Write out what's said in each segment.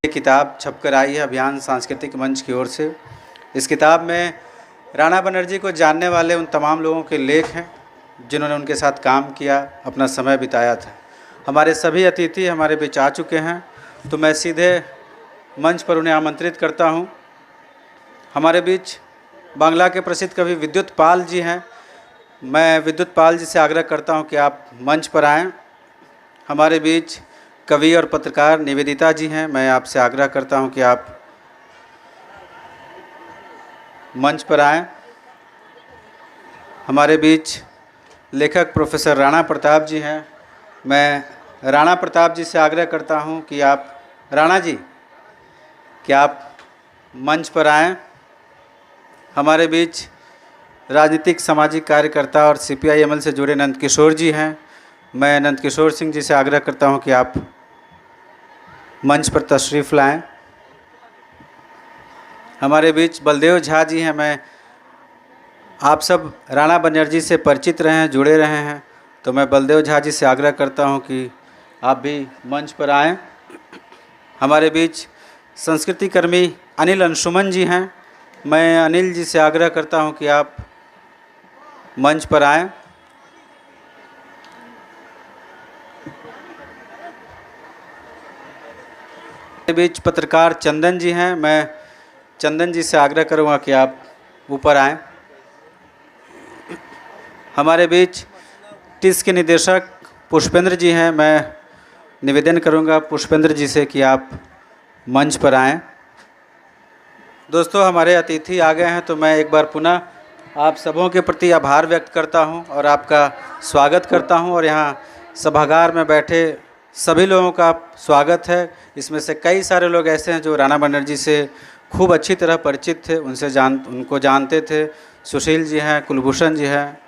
ये किताब छपकर आई है अभियान सांस्कृतिक मंच की ओर से। इस किताब में राणा बनर्जी को जानने वाले उन तमाम लोगों के लेख हैं जिन्होंने उनके साथ काम किया, अपना समय बिताया था। हमारे सभी अतिथि हमारे बीच आ चुके हैं, तो मैं सीधे मंच पर उन्हें आमंत्रित करता हूं। हमारे बीच बांग्ला के प्रसिद्ध कवि विद्युत पाल जी हैं। मैं विद्युत पाल जी से आग्रह करता हूं कि आप मंच पर आएँ। हमारे बीच कवि और पत्रकार निवेदिता जी हैं। मैं आपसे आग्रह करता हूं कि आप मंच पर आएँ। हमारे बीच लेखक प्रोफेसर राणा प्रताप जी हैं। मैं राणा प्रताप जी से आग्रह करता हूं कि आप राणा जी क्या आप मंच पर आएँ। हमारे बीच राजनीतिक सामाजिक कार्यकर्ता और CPI-ML से जुड़े नंद किशोर जी हैं। मैं नंद किशोर सिंह जी से आग्रह करता हूं कि आप मंच पर तशरीफ़ लाएं। हमारे बीच बलदेव झा जी हैं। मैं आप सब राणा बनर्जी से परिचित रहे हैं, जुड़े रहे हैं, तो मैं बलदेव झा जी से आग्रह करता हूं कि आप भी मंच पर आएं। हमारे बीच संस्कृति कर्मी अनिल अंशुमन जी हैं। मैं अनिल जी से आग्रह करता हूं कि आप मंच पर आएं। हमारे बीच पत्रकार चंदन जी हैं। मैं चंदन जी से आग्रह करूंगा कि आप ऊपर आएं। हमारे बीच टिस के निदेशक पुष्पेंद्र जी हैं। मैं निवेदन करूंगा पुष्पेंद्र जी से कि आप मंच पर आएं। दोस्तों, हमारे अतिथि आ गए हैं, तो मैं एक बार पुनः आप सबों के प्रति आभार व्यक्त करता हूं और आपका स्वागत करता हूं। और यहाँ सभागार में बैठे सभी लोगों का स्वागत है। इसमें से कई सारे लोग ऐसे हैं जो राणा बनर्जी से खूब अच्छी तरह परिचित थे, उनको जानते थे। सुशील जी हैं, कुलभूषण जी हैं,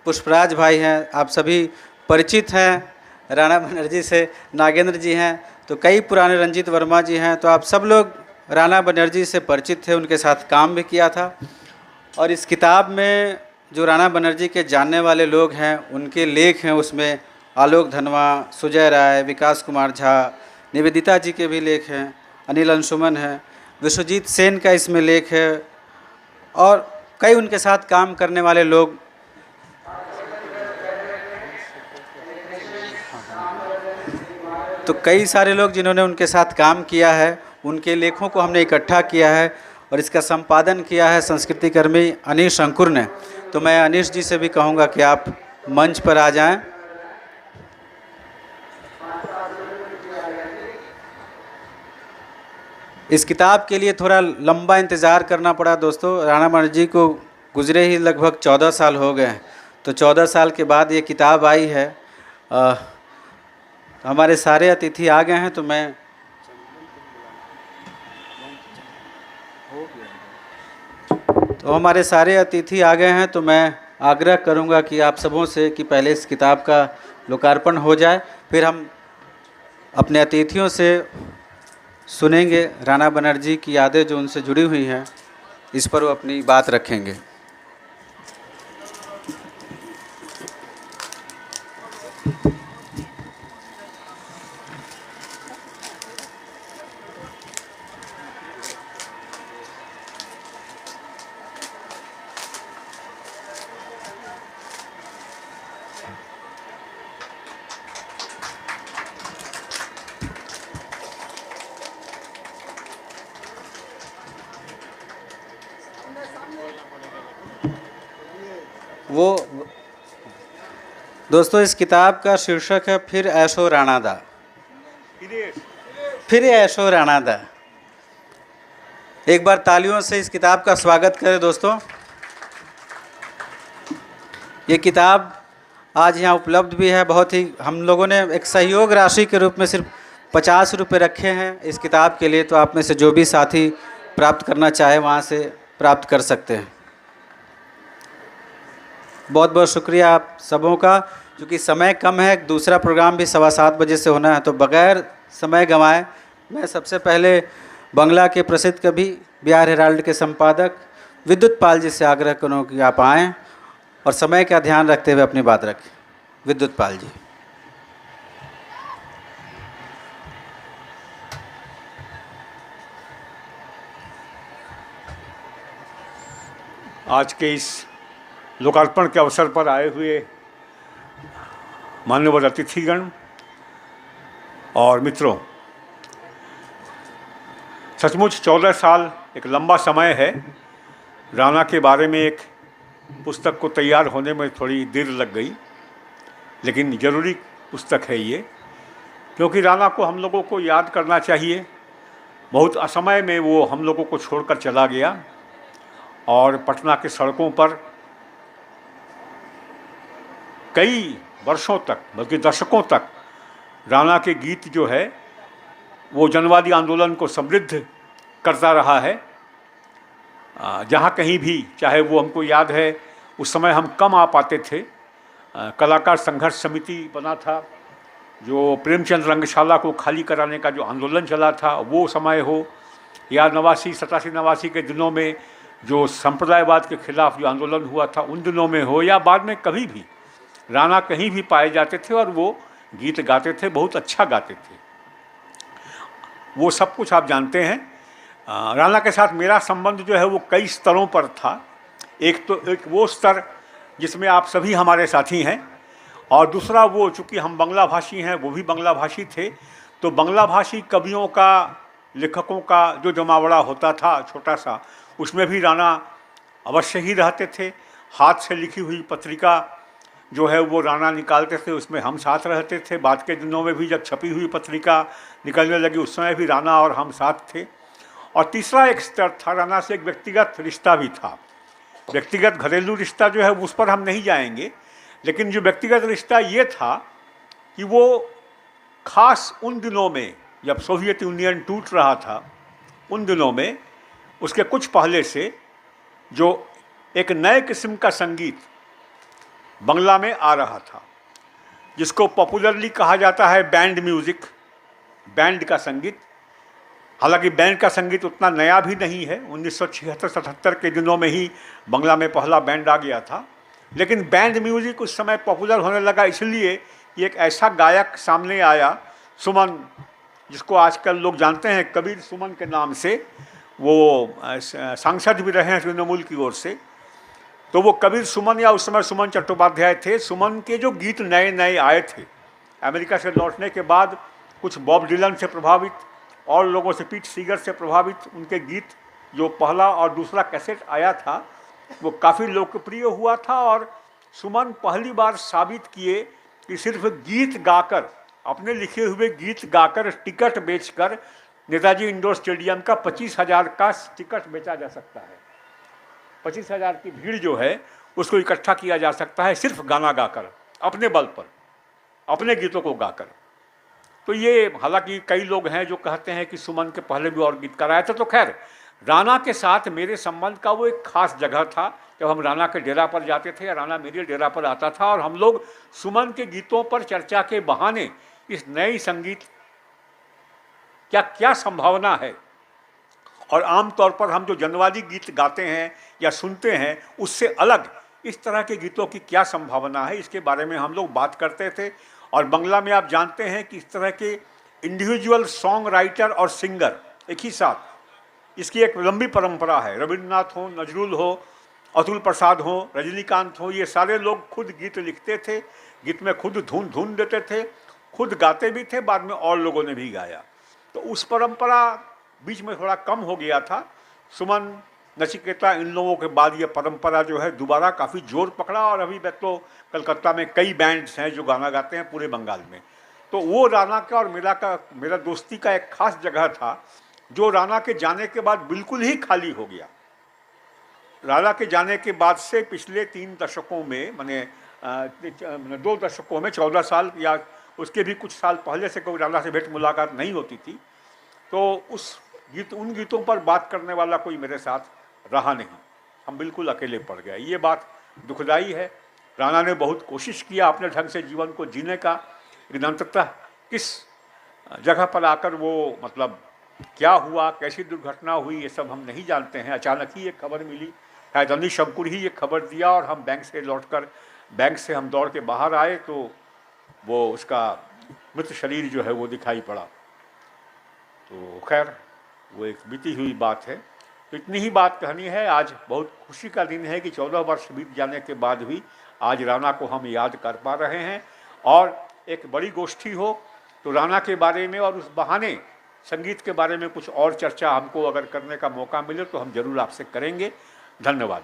पुष्पराज भाई हैं, आप सभी परिचित हैं राणा बनर्जी से। नागेंद्र जी हैं, तो कई पुराने, रंजीत वर्मा जी हैं, तो आप सब लोग राणा बनर्जी से परिचित थे, उनके साथ काम भी किया था। और इस किताब में जो राणा बनर्जी के जानने वाले लोग हैं उनके लेख हैं। उसमें आलोक धनवा, सुजय राय, विकास कुमार झा, निवेदिता जी के भी लेख हैं, अनिल अंशुमन हैं, विश्वजीत सेन का इसमें लेख है और कई उनके साथ काम करने वाले लोग। तो कई सारे लोग जिन्होंने उनके साथ काम किया है, उनके लेखों को हमने इकट्ठा किया है और इसका संपादन किया है संस्कृति कर्मी अनीश अंकुर ने। तो मैं अनीश जी से भी कहूँगा कि आप मंच पर आ जाएं। इस किताब के लिए थोड़ा लंबा इंतज़ार करना पड़ा दोस्तों। राणा बनर्जी को गुजरे ही लगभग 14 साल हो गए हैं, तो 14 साल के बाद ये किताब आई है। हमारे सारे अतिथि आ गए हैं, तो हमारे सारे अतिथि आ गए हैं, तो मैं आग्रह करूंगा कि आप सबों से कि पहले इस किताब का लोकार्पण हो जाए, फिर हम अपने अतिथियों से सुनेंगे राणा बनर्जी की यादें जो उनसे जुड़ी हुई हैं, इस पर वो अपनी बात रखेंगे। वो दोस्तों, इस किताब का शीर्षक है फिर ऐशो राणा दा। फिर ऐशो राणा दा। एक बार तालियों से इस किताब का स्वागत करें दोस्तों। ये किताब आज यहाँ उपलब्ध भी है। बहुत ही हम लोगों ने एक सहयोग राशि के रूप में सिर्फ 50 रुपये रखे हैं इस किताब के लिए, तो आप में से जो भी साथी प्राप्त करना चाहे वहाँ से प्राप्त कर सकते हैं। बहुत बहुत शुक्रिया आप सबों का। क्योंकि समय कम है, दूसरा प्रोग्राम भी 7:15 बजे से होना है, तो बग़ैर समय गंवाए मैं सबसे पहले बांग्ला के प्रसिद्ध कवि बिहार हेराल्ड के संपादक विद्युत पाल जी से आग्रह करूँ कि आप आएँ और समय का ध्यान रखते हुए अपनी बात रखें। विद्युत पाल जी। आज के इस लोकार्पण के अवसर पर आए हुए मान्यवर अतिथिगण और मित्रों, सचमुच 14 साल एक लंबा समय है। राणा के बारे में एक पुस्तक को तैयार होने में थोड़ी देर लग गई, लेकिन ज़रूरी पुस्तक है ये, क्योंकि राणा को हम लोगों को याद करना चाहिए। बहुत असमय में वो हम लोगों को छोड़कर चला गया और पटना के सड़कों पर कई वर्षों तक, बल्कि दशकों तक राणा के गीत जो है वो जनवादी आंदोलन को समृद्ध करता रहा है। जहाँ कहीं भी, चाहे वो हमको याद है उस समय हम कम आ पाते थे, कलाकार संघर्ष समिति बना था, जो प्रेमचंद रंगशाला को खाली कराने का जो आंदोलन चला था वो समय हो, या 87 के दिनों में जो संप्रदायवाद के खिलाफ जो आंदोलन हुआ था उन दिनों में हो, या बाद में कभी भी राणा कहीं भी पाए जाते थे और वो गीत गाते थे, बहुत अच्छा गाते थे। वो सब कुछ आप जानते हैं। राणा के साथ मेरा संबंध जो है वो कई स्तरों पर था। एक वो स्तर जिसमें आप सभी हमारे साथी हैं, और दूसरा वो, चूँकि हम बांग्ला भाषी हैं, वो भी बांग्ला भाषी थे, तो बांग्ला भाषी कवियों का, लेखकों का जो जमावड़ा होता था छोटा सा, उसमें भी राणा अवश्य ही रहते थे। हाथ से लिखी हुई पत्रिका जो है वो राणा निकालते थे, उसमें हम साथ रहते थे। बाद के दिनों में भी जब छपी हुई पत्रिका निकलने लगी उस समय भी राणा और हम साथ थे। और तीसरा एक स्तर था, राणा से एक व्यक्तिगत रिश्ता भी था। व्यक्तिगत घरेलू रिश्ता जो है उस पर हम नहीं जाएंगे, लेकिन जो व्यक्तिगत रिश्ता ये था कि वो खास उन दिनों में जब सोवियत यूनियन टूट रहा था, उन दिनों में उसके कुछ पहले से जो एक नए किस्म का संगीत बंगला में आ रहा था, जिसको पॉपुलरली कहा जाता है बैंड म्यूज़िक, बैंड का संगीत। हालांकि बैंड का संगीत उतना नया भी नहीं है, 1976-77 के दिनों में ही बंगला में पहला बैंड आ गया था। लेकिन बैंड म्यूज़िक उस समय पॉपुलर होने लगा इसलिए कि एक ऐसा गायक सामने आया, सुमन, जिसको आजकल लोग जानते हैं कबीर सुमन के नाम से। वो सांसद भी रहे हैं तृणमूल की ओर से। तो वो कबीर सुमन, या उस समय सुमन चट्टोपाध्याय थे, सुमन के जो गीत नए नए आए थे अमेरिका से लौटने के बाद, कुछ बॉब डिलन से प्रभावित और लोगों से, पीट सीगर से प्रभावित, उनके गीत जो पहला और दूसरा कैसेट आया था वो काफ़ी लोकप्रिय हुआ था। और सुमन पहली बार साबित किए कि सिर्फ गीत गाकर, अपने लिखे हुए गीत गाकर, टिकट बेचकर नेताजी इंडोर स्टेडियम का 25,000 का टिकट बेचा जा सकता है। 25,000 की भीड़ जो है उसको इकट्ठा किया जा सकता है सिर्फ गाना गाकर, अपने बल पर, अपने गीतों को गाकर। तो ये, हालांकि कई लोग हैं जो कहते हैं कि सुमन के पहले भी और गीतकार आए थे। तो खैर, राणा के साथ मेरे संबंध का वो एक खास जगह था। जब हम राणा के डेरा पर जाते थे या राणा मेरे डेरा पर आता था, और हम लोग सुमन के गीतों पर चर्चा के बहाने इस नई संगीत क्या क्या संभावना है, और आमतौर पर हम जो जनवादी गीत गाते हैं या सुनते हैं उससे अलग इस तरह के गीतों की क्या संभावना है, इसके बारे में हम लोग बात करते थे। और बंगला में आप जानते हैं कि इस तरह के इंडिविजुअल सॉन्ग राइटर और सिंगर एक ही साथ, इसकी एक लंबी परंपरा है। रविन्द्रनाथ हो, नजरुल हो, अतुल प्रसाद हो, रजनीकांत हो, ये सारे लोग खुद गीत लिखते थे, गीत में खुद धुन देते थे, खुद गाते भी थे, बाद में और लोगों ने भी गाया। तो उस परंपरा बीच में थोड़ा कम हो गया था। सुमन, नचिकेता, इन लोगों के बाद ये परंपरा जो है दोबारा काफ़ी जोर पकड़ा, और अभी तो कलकत्ता में कई बैंड्स हैं जो गाना गाते हैं पूरे बंगाल में। तो वो राणा का और मेरा दोस्ती का एक खास जगह था, जो राणा के जाने के बाद बिल्कुल ही खाली हो गया। राणा के जाने के बाद से पिछले 3 दशकों में, माने 2 दशकों में, 14 साल या उसके भी कुछ साल पहले से कोई राणा से भेंट मुलाकात नहीं होती थी। तो उन गीतों पर बात करने वाला कोई मेरे साथ रहा नहीं, हम बिल्कुल अकेले पड़ गए। ये बात दुखदाई है। राणा ने बहुत कोशिश किया अपने ढंग से जीवन को जीने का, लेकिन अंततः किस जगह पर आकर वो, मतलब क्या हुआ, कैसी दुर्घटना हुई, ये सब हम नहीं जानते हैं। अचानक ही एक खबर मिली, शायद अनिश शंकुर ही ये खबर दिया, और हम बैंक से हम दौड़ के बाहर आए तो वो उसका मृत शरीर जो है वो दिखाई पड़ा। तो खैर, वो एक बीती हुई बात है। तो इतनी ही बात कहनी है। आज बहुत खुशी का दिन है कि 14 वर्ष बीत जाने के बाद भी आज राणा को हम याद कर पा रहे हैं, और एक बड़ी गोष्ठी हो तो राणा के बारे में और उस बहाने संगीत के बारे में कुछ और चर्चा हमको अगर करने का मौका मिले तो हम जरूर आपसे करेंगे। धन्यवाद।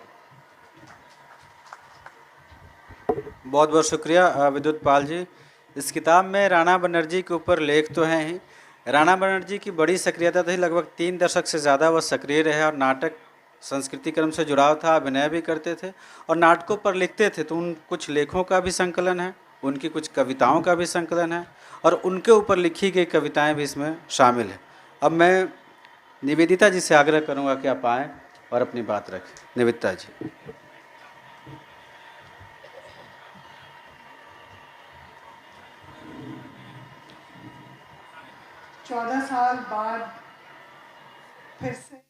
बहुत बहुत शुक्रिया विद्युत पाल जी। इस किताब में राणा बनर्जी के ऊपर लेख तो हैं ही। राणा बनर्जी की बड़ी सक्रियता थी, लगभग 3 दशक से ज़्यादा वह सक्रिय रहे और नाटक संस्कृति क्रम से जुड़ाव था, अभिनय भी करते थे और नाटकों पर लिखते थे। तो उन कुछ लेखों का भी संकलन है, उनकी कुछ कविताओं का भी संकलन है और उनके ऊपर लिखी गई कविताएं भी इसमें शामिल है। अब मैं निवेदिता जी से आग्रह करूंगा कि आप आएँ और अपनी बात रखें। निवेदिता जी। 14 साल बाद फिर से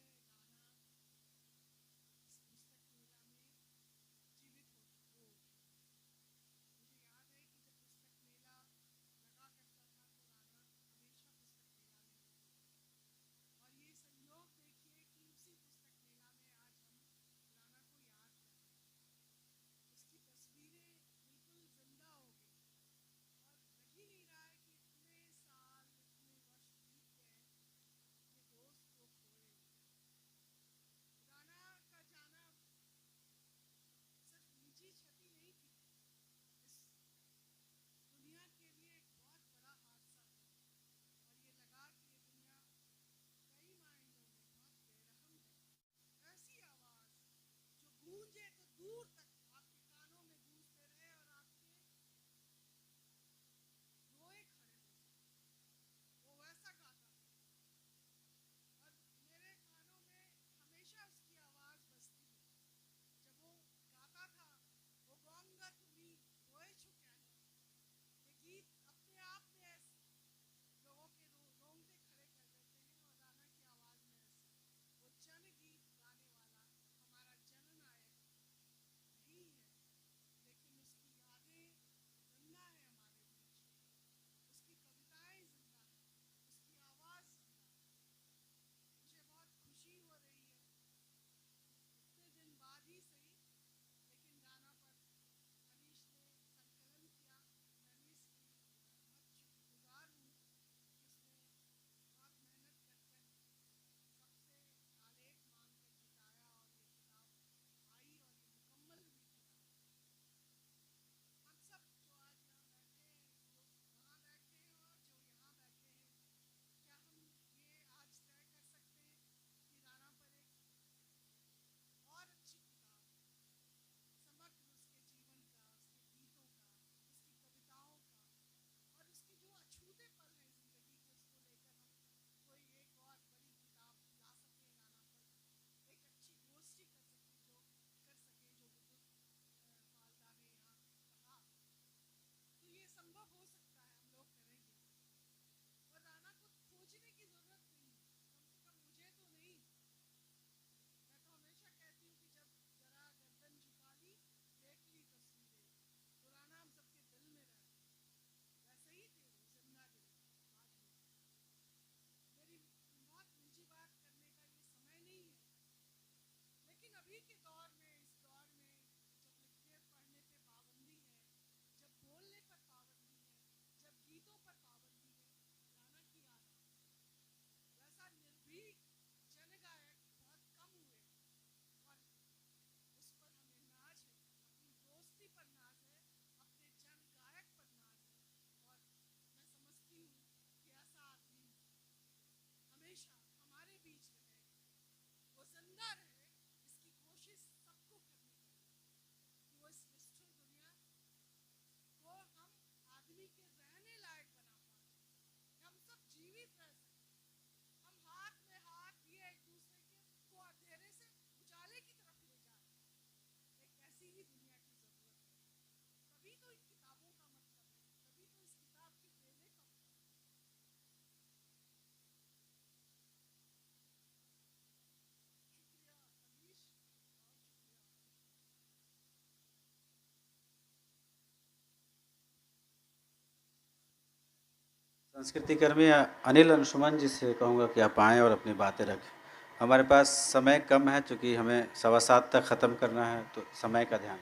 संस्कृति कर्मी अनिल अंशुमन जी से कहूँगा कि आप आएँ और अपनी बातें रखें। हमारे पास समय कम है, चूँकि हमें 7:15 तक ख़त्म करना है, तो समय का ध्यान।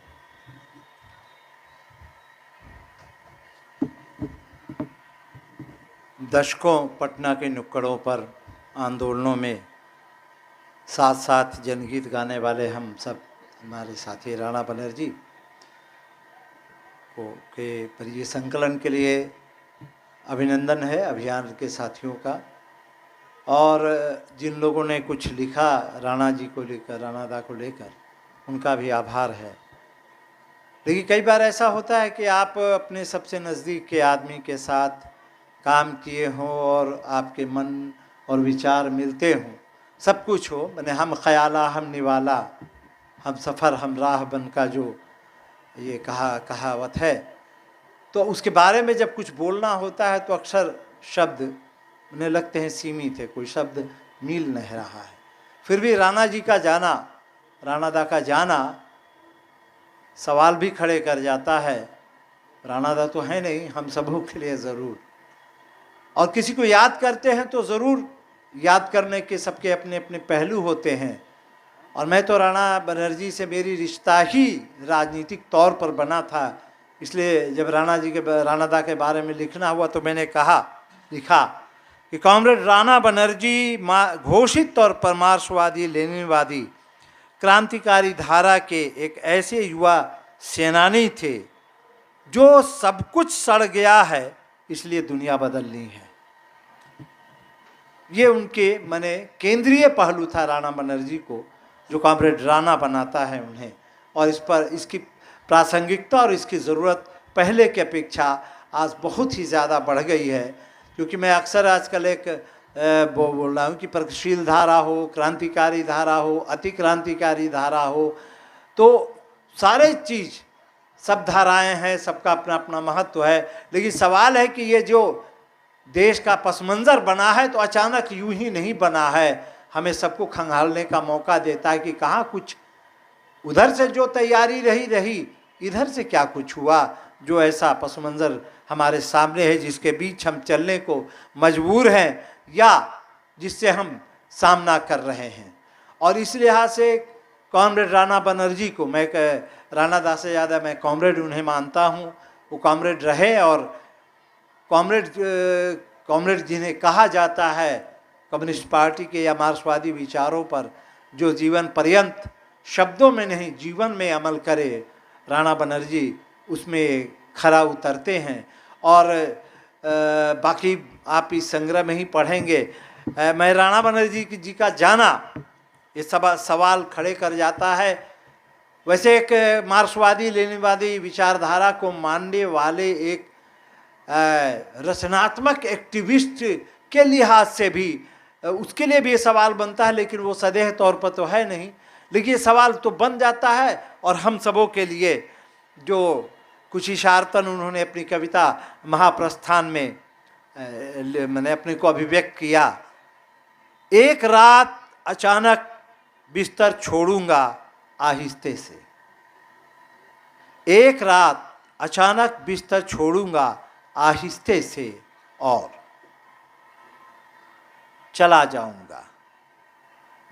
दशकों पटना के नुक्कड़ों पर आंदोलनों में साथ साथ जनगीत गाने वाले हम सब, हमारे साथी राणा बनर्जी को के पर ये संकलन के लिए अभिनंदन है अभियान के साथियों का। और जिन लोगों ने कुछ लिखा राणा जी को लेकर, राणा दा को लेकर, उनका भी आभार है। लेकिन कई बार ऐसा होता है कि आप अपने सबसे नज़दीक के आदमी के साथ काम किए हों और आपके मन और विचार मिलते हों, सब कुछ हो, मैंने हम ख्याला हम निवाला हम सफ़र हम राह बन का जो ये कहावत है, तो उसके बारे में जब कुछ बोलना होता है तो अक्सर शब्द उन्हें लगते हैं सीमित है, कोई शब्द मिल नहीं रहा है। फिर भी राणा जी का जाना, राणा दा का जाना सवाल भी खड़े कर जाता है। राणा दा तो है नहीं, हम सबों के लिए ज़रूर। और किसी को याद करते हैं तो ज़रूर याद करने के सबके अपने अपने पहलू होते हैं। और मैं तो राणा बनर्जी से मेरी रिश्ता ही राजनीतिक तौर पर बना था, इसलिए जब राणा दा के बारे में लिखना हुआ तो मैंने लिखा कि कॉमरेड राणा बनर्जी घोषित तौर पर मार्क्सवादी लेनिनवादी क्रांतिकारी धारा के एक ऐसे युवा सेनानी थे जो सब कुछ सड़ गया है इसलिए दुनिया बदलनी है। ये उनके माने केंद्रीय पहलू था राणा बनर्जी को, जो कॉमरेड राणा बनाता है उन्हें। और इस पर इसकी प्रासंगिकता और इसकी ज़रूरत पहले की अपेक्षा आज बहुत ही ज़्यादा बढ़ गई है, क्योंकि मैं अक्सर आजकल एक बोल रहा हूँ कि प्रगतिशील धारा हो, क्रांतिकारी धारा हो, अति क्रांतिकारी धारा हो, तो सारे चीज़ सब धाराएं हैं, सबका अपना अपना महत्व है। लेकिन सवाल है कि ये जो देश का पस मंज़र बना है तो अचानक यूं ही नहीं बना है, हमें सबको खंगालने का मौका देता है कि कहाँ कुछ उधर से जो तैयारी रही इधर से क्या कुछ हुआ, जो ऐसा पस मंज़र हमारे सामने है जिसके बीच हम चलने को मजबूर हैं या जिससे हम सामना कर रहे हैं। और इस लिहाज से कॉमरेड राणा बनर्जी को मैं राणा दा से ज़्यादा मैं कॉमरेड उन्हें मानता हूँ। वो कॉमरेड रहे और कॉमरेड जिन्हें कहा जाता है कम्युनिस्ट पार्टी के या मार्क्सवादी विचारों पर जो जीवन पर्यंत शब्दों में नहीं जीवन में अमल करे, राणा बनर्जी उसमें खरा उतरते हैं। और बाकी आप इस संग्रह में ही पढ़ेंगे। मैं राणा बनर्जी जी का जाना ये सवाल खड़े कर जाता है। वैसे एक मार्क्सवादी लेनिनवादी विचारधारा को मानने वाले एक रचनात्मक एक्टिविस्ट के लिहाज से भी उसके लिए भी ये सवाल बनता है, लेकिन वो सदेह तौर पर तो है नहीं, लेकिन ये सवाल तो बन जाता है। और हम सबों के लिए जो कुछ इशारतन उन्होंने अपनी कविता महाप्रस्थान में मैंने अपने को अभिव्यक्त किया, एक रात अचानक बिस्तर छोड़ूंगा आहिस्ते से, एक रात अचानक बिस्तर छोड़ूंगा आहिस्ते से और चला जाऊंगा,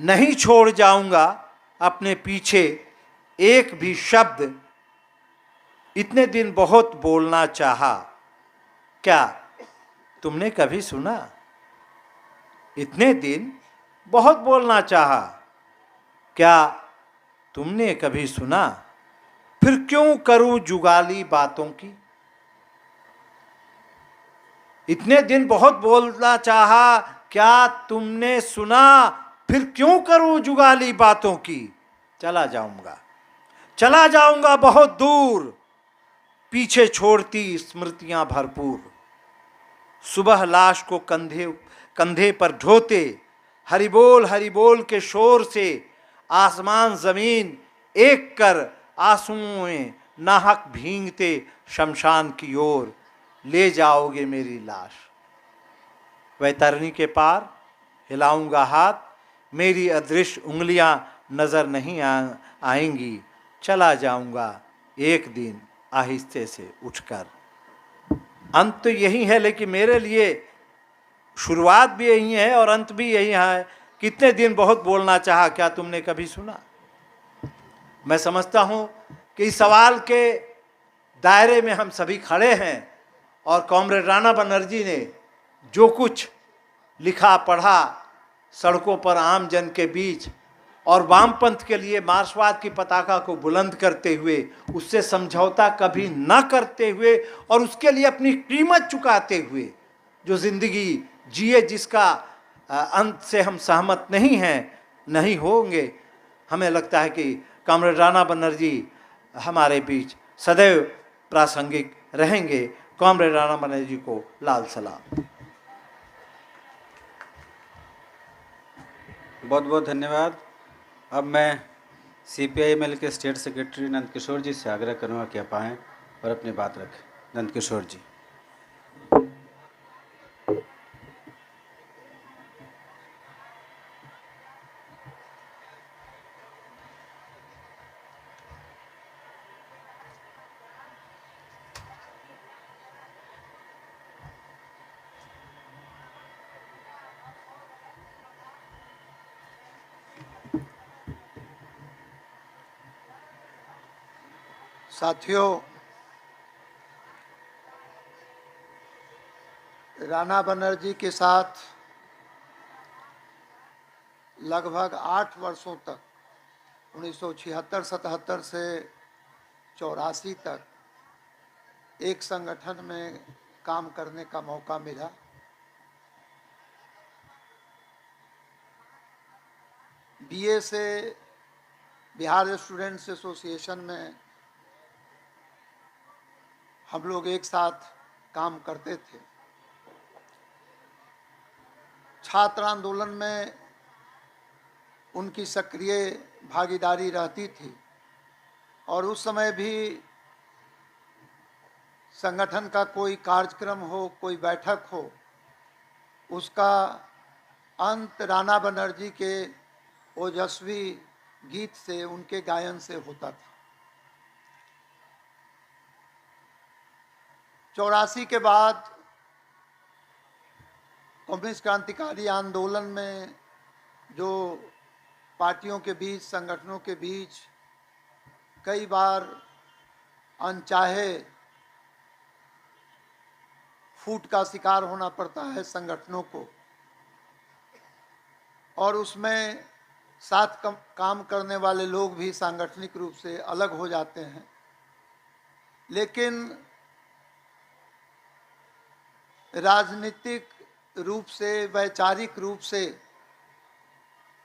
नहीं छोड़ जाऊंगा अपने पीछे एक भी शब्द। इतने दिन बहुत बोलना चाहा, क्या तुमने कभी सुना? इतने दिन बहुत बोलना चाहा, क्या तुमने कभी सुना? फिर क्यों करूं जुगाली बातों की? इतने दिन बहुत बोलना चाहा, क्या तुमने सुना? फिर क्यों करूं जुगाली बातों की? चला जाऊंगा बहुत दूर, पीछे छोड़ती स्मृतियां भरपूर। सुबह लाश को कंधे पर ढोते, हरि बोल के शोर से आसमान जमीन एक कर आंसुओं में नाहक भींगते शमशान की ओर ले जाओगे मेरी लाश। वैतरणी के पार हिलाऊंगा हाथ, मेरी अदृश्य उंगलियां नजर नहीं आएंगी। चला जाऊंगा एक दिन आहिस्ते से उठकर। अंत तो यही है, लेकिन मेरे लिए शुरुआत भी यही है और अंत भी यही है। कितने दिन बहुत बोलना चाहा, क्या तुमने कभी सुना? मैं समझता हूं कि इस सवाल के दायरे में हम सभी खड़े हैं और कॉमरेड राणा बनर्जी ने जो कुछ लिखा पढ़ा सड़कों पर आम जन के बीच और वामपंथ के लिए मार्क्सवाद की पताका को बुलंद करते हुए, उससे समझौता कभी न करते हुए और उसके लिए अपनी कीमत चुकाते हुए जो जिंदगी जिए, जिसका अंत से हम सहमत नहीं हैं, नहीं होंगे, हमें लगता है कि कॉमरेड राणा बनर्जी हमारे बीच सदैव प्रासंगिक रहेंगे। कॉमरेड राणा बनर्जी को लाल सलाम। बहुत बहुत धन्यवाद। अब मैं CPI-ML के स्टेट सेक्रेटरी नंदकिशोर जी से आग्रह करूँगा कि आप आएँ और अपनी बात रखें। नंदकिशोर जी। साथियों, राणा बनर्जी के साथ लगभग 8 वर्षों तक 1976-77 से 84 तक एक संगठन में काम करने का मौका मिला। BA से बिहार स्टूडेंट्स एसोसिएशन में हम लोग एक साथ काम करते थे। छात्र आंदोलन में उनकी सक्रिय भागीदारी रहती थी और उस समय भी संगठन का कोई कार्यक्रम हो, कोई बैठक हो, उसका अंत राणा बनर्जी के ओजस्वी गीत से, उनके गायन से होता था। 84 के बाद कम्युनिस्ट क्रांतिकारी आंदोलन में जो पार्टियों के बीच, संगठनों के बीच कई बार अनचाहे फूट का शिकार होना पड़ता है संगठनों को, और उसमें साथ काम करने वाले लोग भी सांगठनिक रूप से अलग हो जाते हैं। लेकिन राजनीतिक रूप से, वैचारिक रूप से,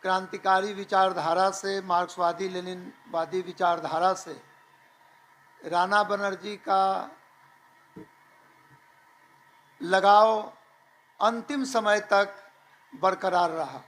क्रांतिकारी विचारधारा से, मार्क्सवादी लेनिनवादी विचारधारा से राणा बनर्जी का लगाव अंतिम समय तक बरकरार रहा।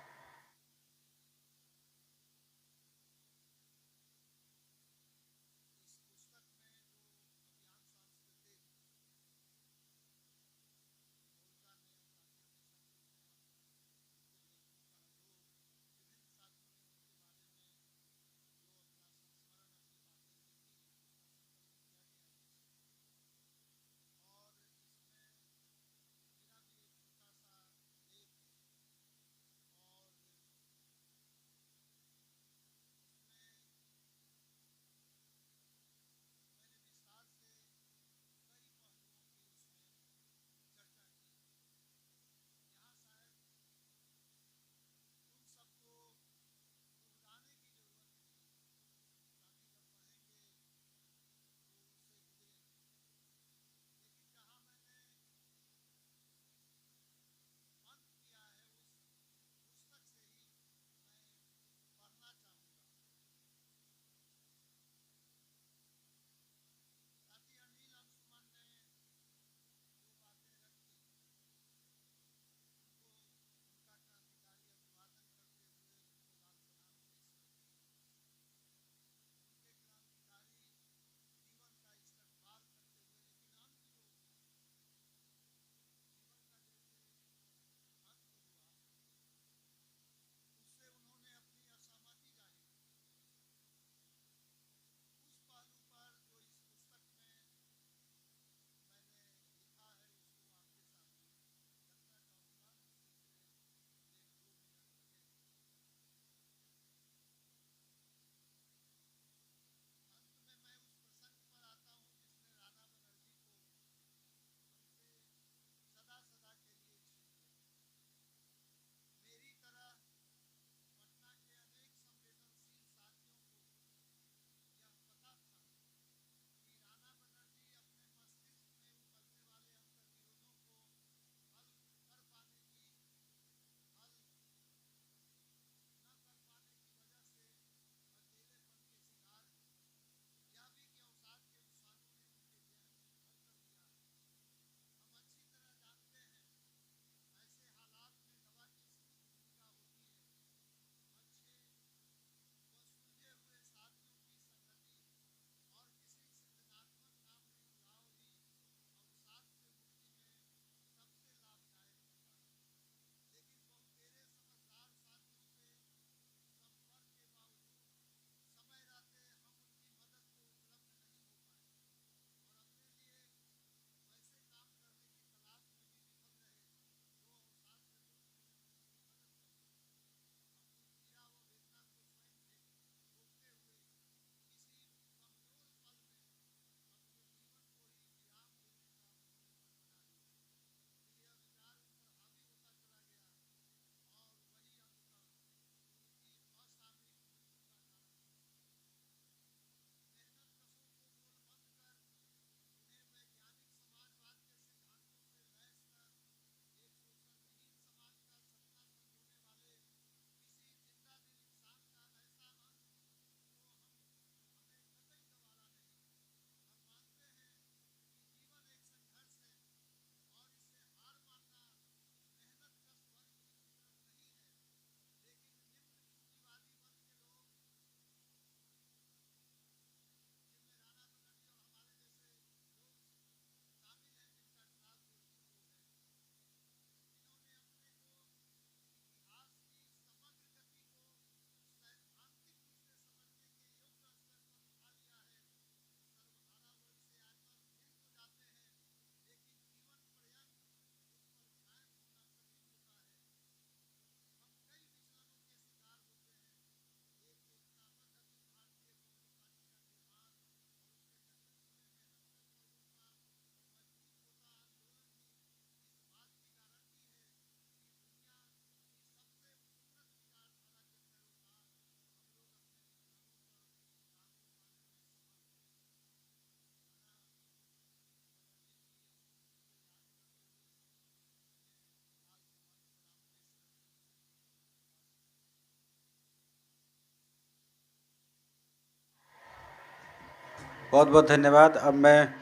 बहुत बहुत धन्यवाद। अब मैं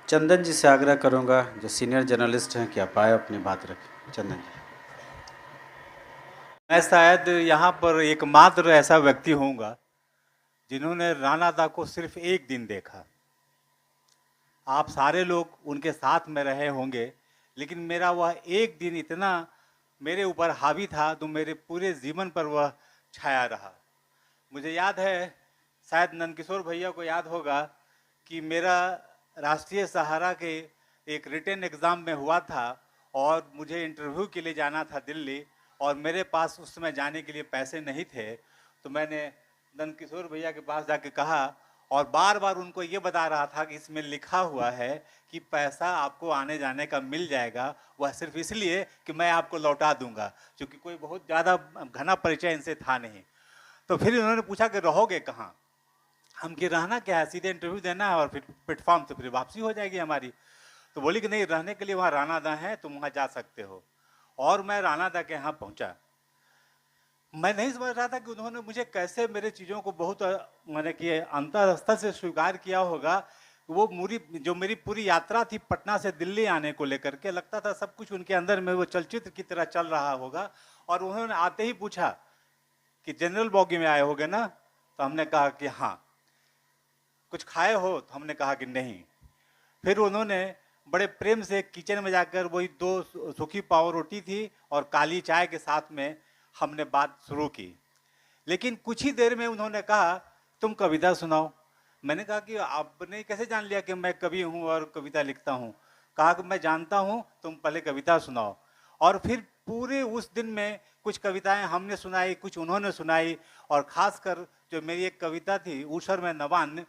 चंदन जी से आग्रह करूंगा, जो सीनियर जर्नलिस्ट हैं, कि आप आए अपनी बात रखें। चंदन जी। मैं शायद यहाँ पर एकमात्र ऐसा व्यक्ति होऊंगा जिन्होंने राणा दा को सिर्फ एक दिन देखा। आप सारे लोग उनके साथ में रहे होंगे, लेकिन मेरा वह एक दिन इतना मेरे ऊपर हावी था तो मेरे पूरे जीवन पर वह छाया रहा। मुझे याद है, शायद नंदकिशोर भैया को याद होगा कि मेरा राष्ट्रीय सहारा के एक रिटन एग्ज़ाम में हुआ था और मुझे इंटरव्यू के लिए जाना था दिल्ली, और मेरे पास उस समय जाने के लिए पैसे नहीं थे। तो मैंने नंदकिशोर भैया के पास जाके कहा और बार बार उनको ये बता रहा था कि इसमें लिखा हुआ है कि पैसा आपको आने जाने का मिल जाएगा, वह सिर्फ इसलिए कि मैं आपको लौटा दूंगा, क्योंकि कोई बहुत ज़्यादा घना परिचय इनसे था नहीं। तो फिर उन्होंने पूछा कि रहोगे कहाँ? हम कि रहना क्या है, सीधे इंटरव्यू देना है और फिर प्लेटफॉर्म से फिर वापसी हो जाएगी हमारी। तो बोली कि नहीं, रहने के लिए वहाँ राणा दा है, तुम वहाँ जा सकते हो। और मैं राणा दा के यहाँ पहुँचा। मैं नहीं समझ रहा था कि उन्होंने मुझे कैसे मेरे चीज़ों को बहुत मैंने कि अंतःस्तर से स्वीकार किया होगा। वो जो मेरी पूरी यात्रा थी पटना से दिल्ली आने को लेकर के, लगता था सब कुछ उनके अंदर में वो चलचित्र की तरह चल रहा होगा। और उन्होंने आते ही पूछा कि जनरल बॉगी में आए होगे ना? तो हमने कहा कि हाँ। कुछ खाए हो? तो हमने कहा कि नहीं। फिर उन्होंने बड़े प्रेम से किचन में जाकर वही 2 सूखी पाव रोटी थी और काली चाय के साथ में हमने बात शुरू की। लेकिन कुछ ही देर में उन्होंने कहा, तुम कविता सुनाओ। मैंने कहा कि आपने कैसे जान लिया कि मैं कवि हूँ और कविता लिखता हूँ? कहा कि मैं जानता हूँ, तुम पहले कविता सुनाओ। और फिर पूरे उस दिन में कुछ कविताएं हमने सुनाई, कुछ उन्होंने सुनाई। और ख़ासकर जो मेरी एक कविता थी ऊसर में नवान,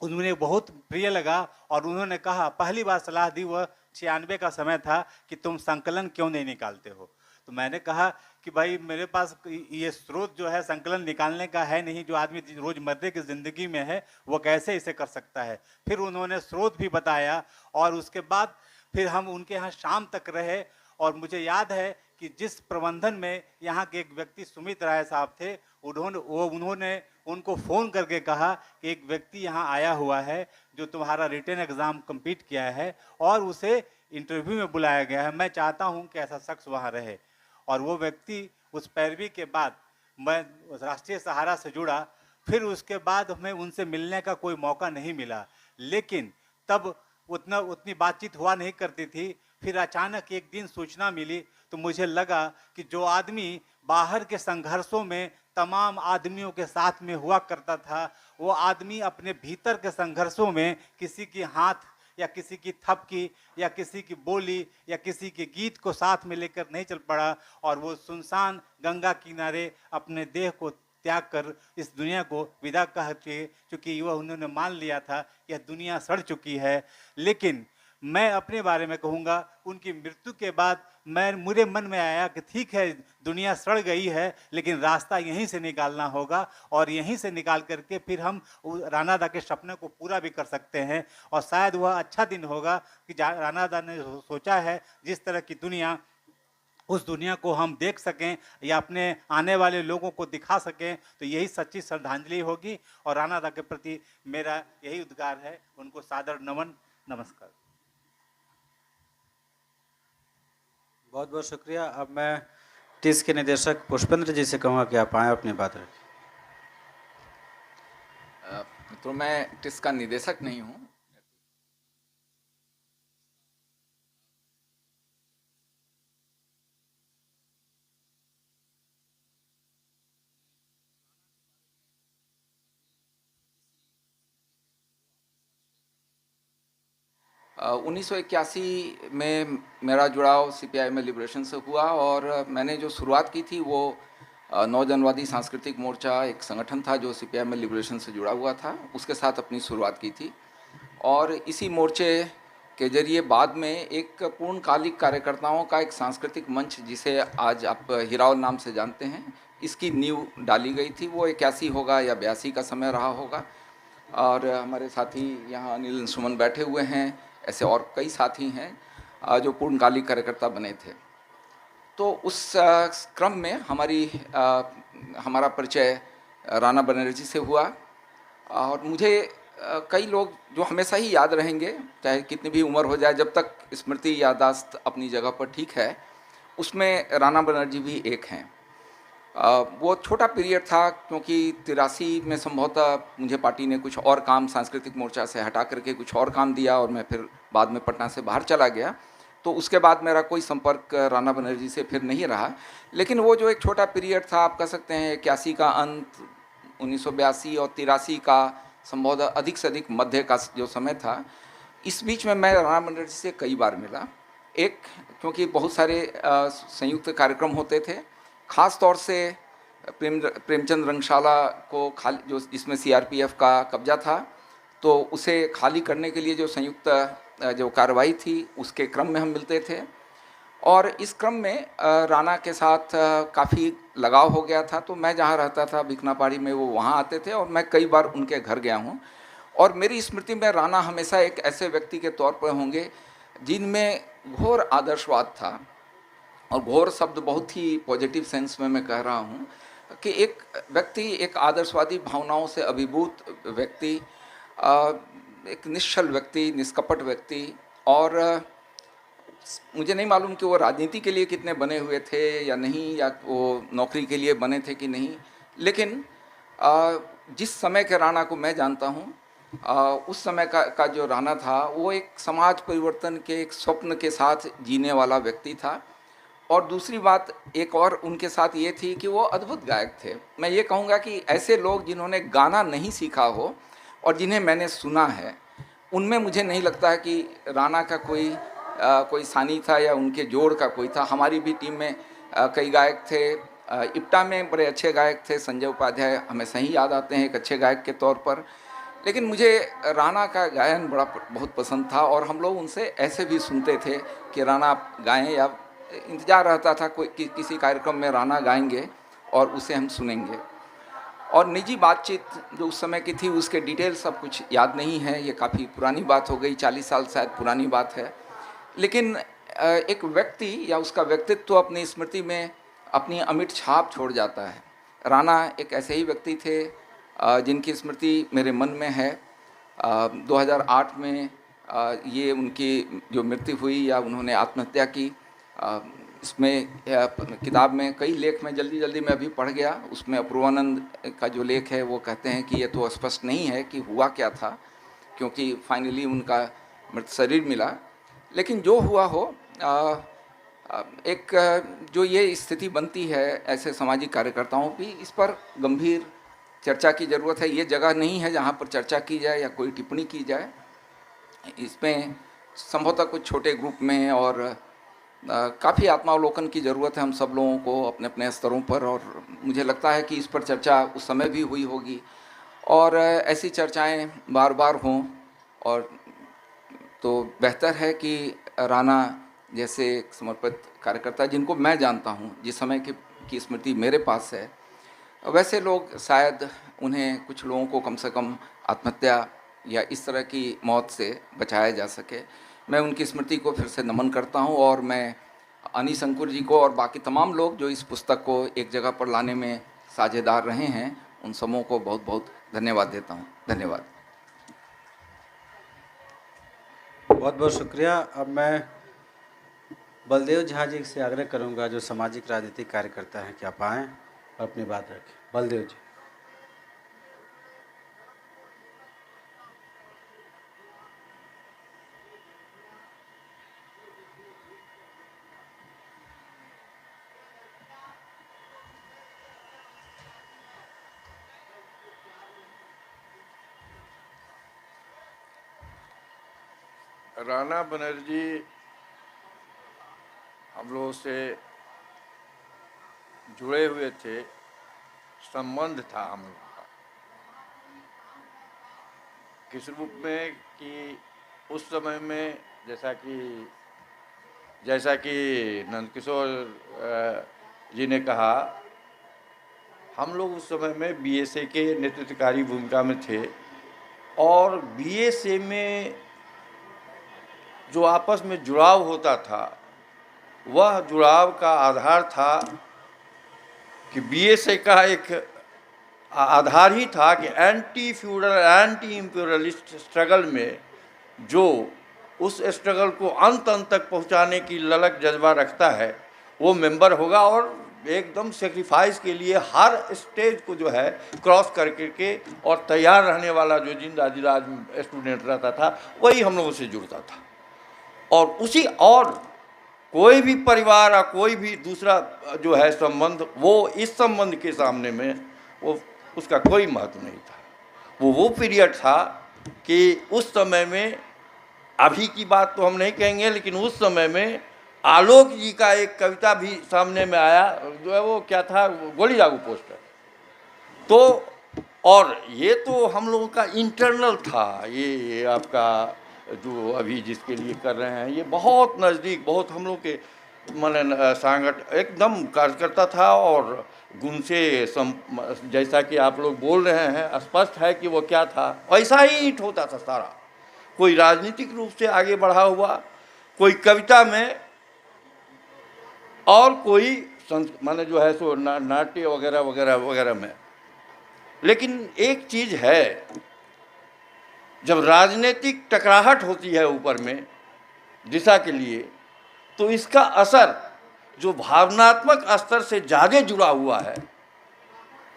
उन्हें बहुत प्रिय लगा। और उन्होंने कहा, पहली बार सलाह दी, वह 96 का समय था, कि तुम संकलन क्यों नहीं निकालते हो? तो मैंने कहा कि भाई मेरे पास ये स्रोत जो है संकलन निकालने का है नहीं, जो आदमी रोज़मर्रे की ज़िंदगी में है वो कैसे इसे कर सकता है। फिर उन्होंने स्रोत भी बताया और उसके बाद फिर हम उनके यहाँ शाम तक रहे। और मुझे याद है कि जिस प्रबंधन में यहाँ के एक व्यक्ति सुमित राय साहब थे, उन्होंने उनको फ़ोन करके कहा कि एक व्यक्ति यहाँ आया हुआ है जो तुम्हारा रिटन एग्ज़ाम कंप्लीट किया है और उसे इंटरव्यू में बुलाया गया है, मैं चाहता हूँ कि ऐसा शख्स वहाँ रहे। और वो व्यक्ति, उस पैरवी के बाद मैं राष्ट्रीय सहारा से जुड़ा। फिर उसके बाद हमें उनसे मिलने का कोई मौका नहीं मिला, लेकिन तब उतनी बातचीत हुआ नहीं करती थी। फिर अचानक एक दिन सूचना मिली तो मुझे लगा कि जो आदमी बाहर के संघर्षों में तमाम आदमियों के साथ में हुआ करता था, वो आदमी अपने भीतर के संघर्षों में किसी की हाथ या किसी की थपकी या किसी की बोली या किसी के गीत को साथ में लेकर नहीं चल पड़ा। और वो सुनसान गंगा किनारे अपने देह को त्याग कर इस दुनिया को विदा कह के, चूँकि वह उन्होंने मान लिया था यह दुनिया सड़ चुकी है। लेकिन मैं अपने बारे में कहूँगा, उनकी मृत्यु के बाद मुझे मन में आया कि ठीक है, दुनिया सड़ गई है, लेकिन रास्ता यहीं से निकालना होगा और यहीं से निकाल करके फिर हम राणा दा के सपने को पूरा भी कर सकते हैं। और शायद वह अच्छा दिन होगा कि राणा दा ने सोचा है जिस तरह की दुनिया, उस दुनिया को हम देख सकें या अपने आने वाले लोगों को दिखा सकें, तो यही सच्ची श्रद्धांजलि होगी। और राणा दा के प्रति मेरा यही उद्गार है, उनको सादर नमन, नमस्कार। बहुत बहुत शुक्रिया। अब मैं टिस के निदेशक पुष्पेंद्र जी से कहूँगा कि आप आएँ अपनी बात रखें। तो मैं टिस का निदेशक नहीं हूँ। उन्नीस सौ 81 में मेरा जुड़ाव सीपीआई में लिबरेशन से हुआ और मैंने जो शुरुआत की थी वो नौजनवादी सांस्कृतिक मोर्चा एक संगठन था जो सीपीआई में लिबरेशन से जुड़ा हुआ था, उसके साथ अपनी शुरुआत की थी। और इसी मोर्चे के जरिए बाद में एक पूर्णकालिक कार्यकर्ताओं का एक सांस्कृतिक मंच, जिसे आज आप हिरावल नाम से जानते हैं, इसकी नींव डाली गई थी। वो 81 होगा या 82 का समय रहा होगा। और हमारे साथी यहाँ अनिल सुमन बैठे हुए हैं, ऐसे और कई साथी हैं जो पूर्णकालिक कार्यकर्ता बने थे। तो उस क्रम में हमारा परिचय राणा बनर्जी से हुआ और मुझे कई लोग जो हमेशा ही याद रहेंगे, चाहे कितनी भी उम्र हो जाए, जब तक स्मृति याददाश्त अपनी जगह पर ठीक है, उसमें राणा बनर्जी भी एक हैं। वो छोटा पीरियड था क्योंकि 83 में संभवतः मुझे पार्टी ने कुछ और काम सांस्कृतिक मोर्चा से हटा करके कुछ और काम दिया और मैं फिर बाद में पटना से बाहर चला गया, तो उसके बाद मेरा कोई संपर्क राणा बनर्जी से फिर नहीं रहा। लेकिन वो जो एक छोटा पीरियड था, आप कह सकते हैं 81 का अंत, 1982 और 83 का संभवतः अधिक से अधिक मध्य का जो समय था, इस बीच में मैं राणा बनर्जी से कई बार मिला। एक, क्योंकि बहुत सारे संयुक्त कार्यक्रम होते थे, ख़ास तौर से प्रेमचंद रंगशाला को खाली, जो जिसमें सीआरपीएफ का कब्जा था, तो उसे खाली करने के लिए जो संयुक्त जो कार्रवाई थी, उसके क्रम में हम मिलते थे। और इस क्रम में राणा के साथ काफ़ी लगाव हो गया था, तो मैं जहाँ रहता था भिकना पहाड़ी में, वो वहाँ आते थे और मैं कई बार उनके घर गया हूँ। और मेरी स्मृति में राणा हमेशा एक ऐसे व्यक्ति के तौर पर होंगे जिनमें घोर आदर्शवाद था, और घोर शब्द बहुत ही पॉजिटिव सेंस में मैं कह रहा हूँ कि एक व्यक्ति, एक आदर्शवादी भावनाओं से अभिभूत व्यक्ति, एक निश्चल व्यक्ति, निष्कपट व्यक्ति। और मुझे नहीं मालूम कि वो राजनीति के लिए कितने बने हुए थे या नहीं, या वो नौकरी के लिए बने थे कि नहीं, लेकिन जिस समय के राणा को मैं जानता हूँ, उस समय का जो राणा था, वो एक समाज परिवर्तन के एक स्वप्न के साथ जीने वाला व्यक्ति था। और दूसरी बात एक और उनके साथ ये थी कि वो अद्भुत गायक थे। मैं ये कहूँगा कि ऐसे लोग जिन्होंने गाना नहीं सीखा हो और जिन्हें मैंने सुना है, उनमें मुझे नहीं लगता है कि राणा का कोई सानी था या उनके जोड़ का कोई था। हमारी भी टीम में कई गायक थे, इप्टा में बड़े अच्छे गायक थे, संजय उपाध्याय हमें सही याद आते हैं एक अच्छे गायक के तौर पर। लेकिन मुझे राणा का गायन बहुत पसंद था, और हम लोग उनसे ऐसे भी सुनते थे कि राणा गाएं, या इंतज़ार रहता था किसी कार्यक्रम में राणा गाएंगे और उसे हम सुनेंगे। और निजी बातचीत जो उस समय की थी, उसके डिटेल सब कुछ याद नहीं है, ये काफ़ी पुरानी बात हो गई, 40 साल शायद पुरानी बात है। लेकिन एक व्यक्ति या उसका व्यक्तित्व अपनी स्मृति में अपनी अमिट छाप छोड़ जाता है। राणा एक ऐसे ही व्यक्ति थे जिनकी स्मृति मेरे मन में है। 2008 में ये उनकी जो मृत्यु हुई या उन्होंने आत्महत्या की, इसमें किताब में कई लेख में जल्दी मैं अभी पढ़ गया, उसमें अपूर्वानंद का जो लेख है वो कहते हैं कि ये तो स्पष्ट नहीं है कि हुआ क्या था, क्योंकि फाइनली उनका मृत शरीर मिला। लेकिन जो हुआ हो, एक जो ये स्थिति बनती है ऐसे सामाजिक कार्यकर्ताओं की, इस पर गंभीर चर्चा की ज़रूरत है। ये जगह नहीं है जहाँ पर चर्चा की जाए या कोई टिप्पणी की जाए। इसमें संभवतः कुछ छोटे ग्रुप में और काफ़ी आत्मावलोकन की ज़रूरत है हम सब लोगों को अपने अपने स्तरों पर, और मुझे लगता है कि इस पर चर्चा उस समय भी हुई होगी, और ऐसी चर्चाएं बार बार हों। और तो बेहतर है कि राणा जैसे एक समर्पित कार्यकर्ता जिनको मैं जानता हूं, जिस समय की स्मृति मेरे पास है, वैसे लोग शायद उन्हें, कुछ लोगों को कम से कम आत्महत्या या इस तरह की मौत से बचाया जा सके। मैं उनकी स्मृति को फिर से नमन करता हूं, और मैं अनीश अंकुर जी को और बाकी तमाम लोग जो इस पुस्तक को एक जगह पर लाने में साझेदार रहे हैं, उन सबों को बहुत बहुत धन्यवाद देता हूं। धन्यवाद। बहुत बहुत शुक्रिया। अब मैं बलदेव झा जी से आग्रह करूंगा, जो सामाजिक राजनीतिक कार्यकर्ता हैं, कि आप आएँ और अपनी बात रखें। बलदेव जी। राणा बनर्जी हम लोगों से जुड़े हुए थे, संबंध था हम लोग का, किस रूप में कि उस समय में जैसा कि नंदकिशोर जी ने कहा, हम लोग उस समय में बीएसए के नेतृत्वकारी भूमिका में थे, और बीएसए में जो आपस में जुड़ाव होता था, वह जुड़ाव का आधार था कि बीएसए का एक आधार ही था कि anti feudal anti imperialist struggle में जो उस स्ट्रगल को अंत तक पहुंचाने की ललक जज्बा रखता है वो मेंबर होगा, और एकदम सेक्रीफाइस के लिए हर स्टेज को जो है क्रॉस करके और तैयार रहने वाला जो जिंदा दिलाज स्टूडेंट रहता था वही हम लोगों से जुड़ता था। और उसी और कोई भी परिवार या कोई भी दूसरा जो है संबंध, वो इस संबंध के सामने में वो उसका कोई महत्व नहीं था। वो पीरियड था कि उस समय में, अभी की बात तो हम नहीं कहेंगे, लेकिन उस समय में आलोक जी का एक कविता भी सामने में आया, जो है वो क्या था, गोली लागू पोस्टर। तो और ये तो हम लोगों का इंटरनल था, ये आपका जो अभी जिसके लिए कर रहे हैं ये बहुत नज़दीक, बहुत हम लोग के माने सांगठ एकदम कार्यकर्ता था। और गुण से जैसा कि आप लोग बोल रहे हैं स्पष्ट है कि वो क्या था, वैसा ही ईंट होता था सारा। कोई राजनीतिक रूप से आगे बढ़ा हुआ, कोई कविता में, और कोई माने जो है सो नाट्य वगैरह वगैरह वगैरह में। लेकिन एक चीज़ है, जब राजनीतिक टकराहट होती है ऊपर में दिशा के लिए, तो इसका असर जो भावनात्मक स्तर से ज़्यादा जुड़ा हुआ है,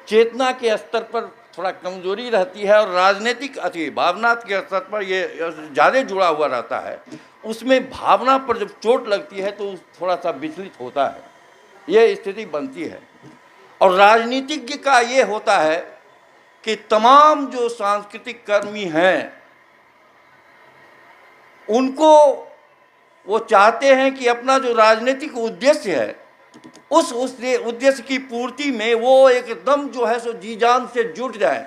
चेतना के स्तर पर थोड़ा कमजोरी रहती है, और राजनीतिक भावना के स्तर पर ये ज़्यादा जुड़ा हुआ रहता है, उसमें भावना पर जब चोट लगती है तो थोड़ा सा विचलित होता है, ये स्थिति बनती है। और राजनीतिज्ञ का ये होता है कि तमाम जो सांस्कृतिक कर्मी हैं उनको वो चाहते हैं कि अपना जो राजनीतिक उद्देश्य है उस उद्देश्य की पूर्ति में वो एकदम जो है सो जी जान से जुट जाए,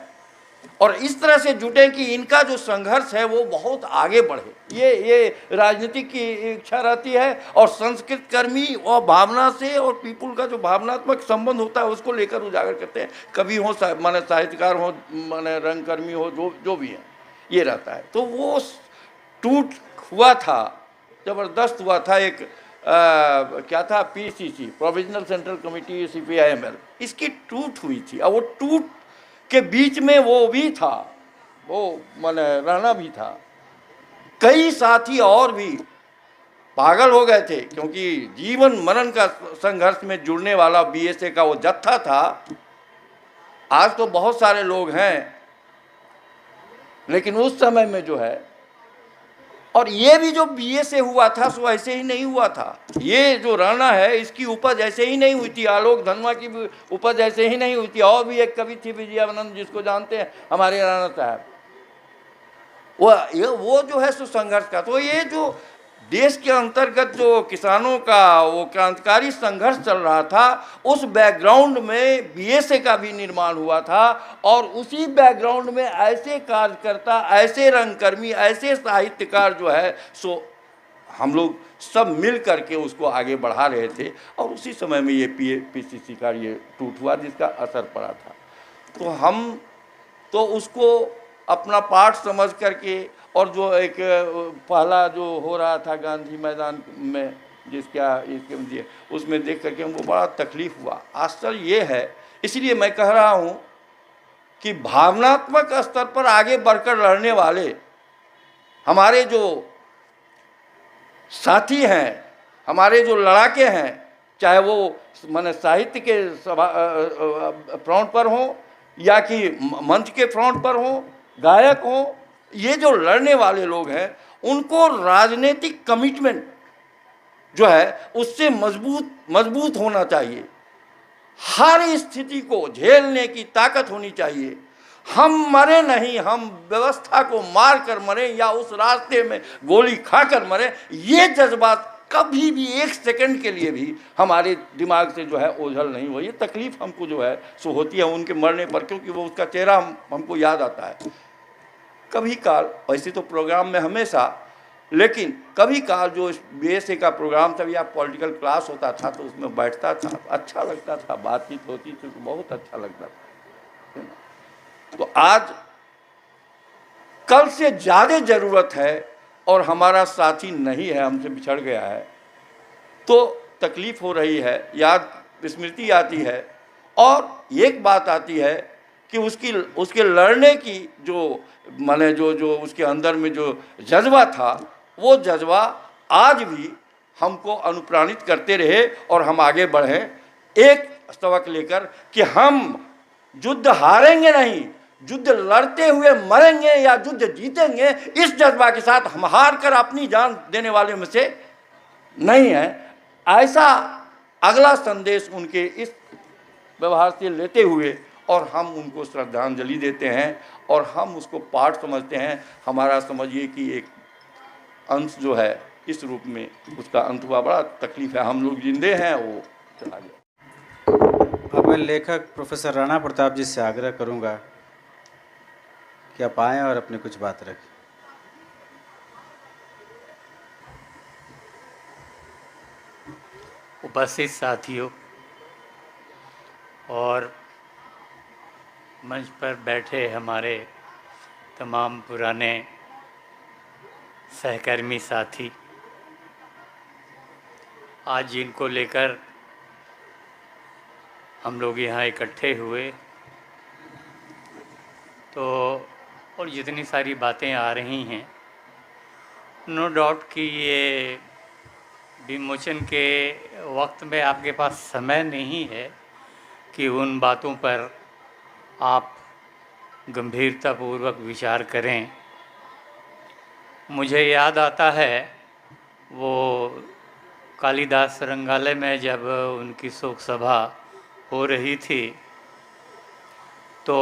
और इस तरह से जुटें कि इनका जो संघर्ष है वो बहुत आगे बढ़े। ये राजनीतिक की इच्छा रहती है, और संस्कृत कर्मी और भावना से और पीपुल का जो भावनात्मक संबंध होता है उसको लेकर उजागर करते हैं। कवि हो, माने साहित्यकार हो, माने रंगकर्मी हो, जो भी है, ये रहता है। तो वो टूट हुआ था, ज़बरदस्त हुआ था। एक क्या था, PCC, provisional central committee CPI-ML, इसकी टूट हुई थी। और वो टूट के बीच में वो भी था, वो माने रहना भी था। कई साथी और भी पागल हो गए थे, क्योंकि जीवन मरण का संघर्ष में जुड़ने वाला BSA का वो जत्था था। आज तो बहुत सारे लोग हैं, लेकिन उस समय में जो है, और ये भी जो BSA हुआ था सो ऐसे ही नहीं हुआ था। ये जो राणा है इसकी उपज ऐसे ही नहीं हुई थी, आलोक धनवा की भी उपज ऐसे ही नहीं हुई थी। और भी एक कवि थी विजयानंद, जिसको जानते हैं, हमारे राणा साहब, वो जो है सो संघर्ष का। तो ये जो देश के अंतर्गत जो किसानों का वो क्रांतिकारी संघर्ष चल रहा था, उस बैकग्राउंड में BSA का भी निर्माण हुआ था। और उसी बैकग्राउंड में ऐसे कार्यकर्ता, ऐसे रंगकर्मी, ऐसे साहित्यकार जो है सो हम लोग सब मिल करके उसको आगे बढ़ा रहे थे। और उसी समय में ये PCC का ये टूट हुआ, जिसका असर पड़ा था। तो हम तो उसको अपना पाठ समझ करके, और जो एक पहला जो हो रहा था गांधी मैदान में, इसके उसमें देख करके हमको बड़ा तकलीफ़ हुआ। आश्चर्य ये है, इसलिए मैं कह रहा हूँ कि भावनात्मक स्तर पर आगे बढ़कर लड़ने वाले हमारे जो साथी हैं, हमारे जो लड़ाके हैं, चाहे वो माने साहित्य के फ्रंट पर हों या कि मंच के फ्रंट पर हों, गायक हों, ये जो लड़ने वाले लोग हैं, उनको राजनीतिक कमिटमेंट जो है उससे मजबूत होना चाहिए। हर स्थिति को झेलने की ताकत होनी चाहिए। हम मरे नहीं, हम व्यवस्था को मार कर मरे या उस रास्ते में गोली खाकर मरे, ये जज्बात कभी भी एक सेकंड के लिए भी हमारे दिमाग से जो है ओझल नहीं हुआ। ये तकलीफ़ हमको जो है सो होती है उनके मरने पर, क्योंकि वो उसका चेहरा हमको याद आता है। कभी काल, वैसे तो प्रोग्राम में हमेशा, लेकिन कभी काल जो BSA का प्रोग्राम था या पॉलिटिकल क्लास होता था तो उसमें बैठता था, अच्छा लगता था, बातचीत होती थी तो बहुत अच्छा लगता था। तो आज कल से ज़्यादा ज़रूरत है, और हमारा साथी नहीं है, हमसे बिछड़ गया है, तो तकलीफ़ हो रही है, याद स्मृति आती है। और एक बात आती है कि उसके लड़ने की जो माने जो उसके अंदर में जो जज्बा था, वो जज्बा आज भी हमको अनुप्राणित करते रहे और हम आगे बढ़ें एक सबक लेकर कि हम युद्ध हारेंगे नहीं, युद्ध लड़ते हुए मरेंगे या युद्ध जीतेंगे, इस जज्बा के साथ हम हार कर अपनी जान देने वाले में से नहीं है। ऐसा अगला संदेश उनके इस व्यवहार से लेते हुए और हम उनको श्रद्धांजलि देते हैं और हम उसको पाठ समझते हैं। हमारा समझिए कि एक अंश जो है इस रूप में उसका अंत हुआ, बड़ा तकलीफ है, हम लोग जिंदे हैं, वो चला गया। अब मैं लेखक प्रोफेसर राणा प्रताप जी से आग्रह करूंगा कि आप आएँ और अपनी कुछ बात रखें। उपस्थित साथियों और मंच पर बैठे हमारे तमाम पुराने सहकर्मी साथी, आज जिनको लेकर हम लोग यहाँ इकट्ठे हुए, तो और जितनी सारी बातें आ रही हैं, नो डाउट कि ये विमोचन के वक्त में आपके पास समय नहीं है कि उन बातों पर आप गंभीरतापूर्वक विचार करें। मुझे याद आता है वो कालिदास रंगालय में जब उनकी शोक सभा हो रही थी तो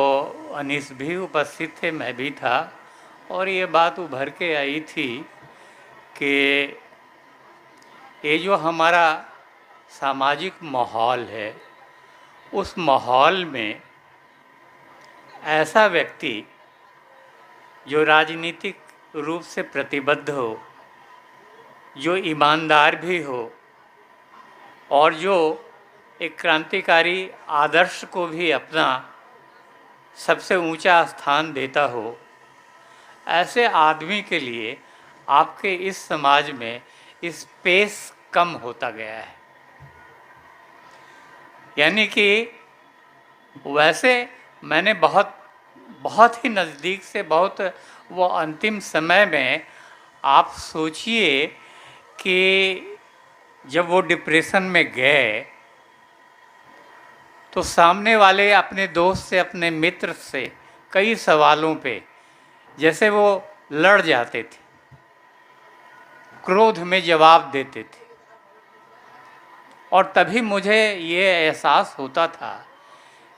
अनीस भी उपस्थित थे, मैं भी था, और ये बात उभर के आई थी कि ये जो हमारा सामाजिक माहौल है, उस माहौल में ऐसा व्यक्ति जो राजनीतिक रूप से प्रतिबद्ध हो, जो ईमानदार भी हो और जो एक क्रांतिकारी आदर्श को भी अपना सबसे ऊंचा स्थान देता हो, ऐसे आदमी के लिए आपके इस समाज में स्पेस कम होता गया है। यानी कि वैसे मैंने बहुत ही नज़दीक से, बहुत वो अंतिम समय में आप सोचिए कि जब वो डिप्रेशन में गए तो सामने वाले अपने दोस्त से, अपने मित्र से कई सवालों पे जैसे वो लड़ जाते थे, क्रोध में जवाब देते थे, और तभी मुझे ये एहसास होता था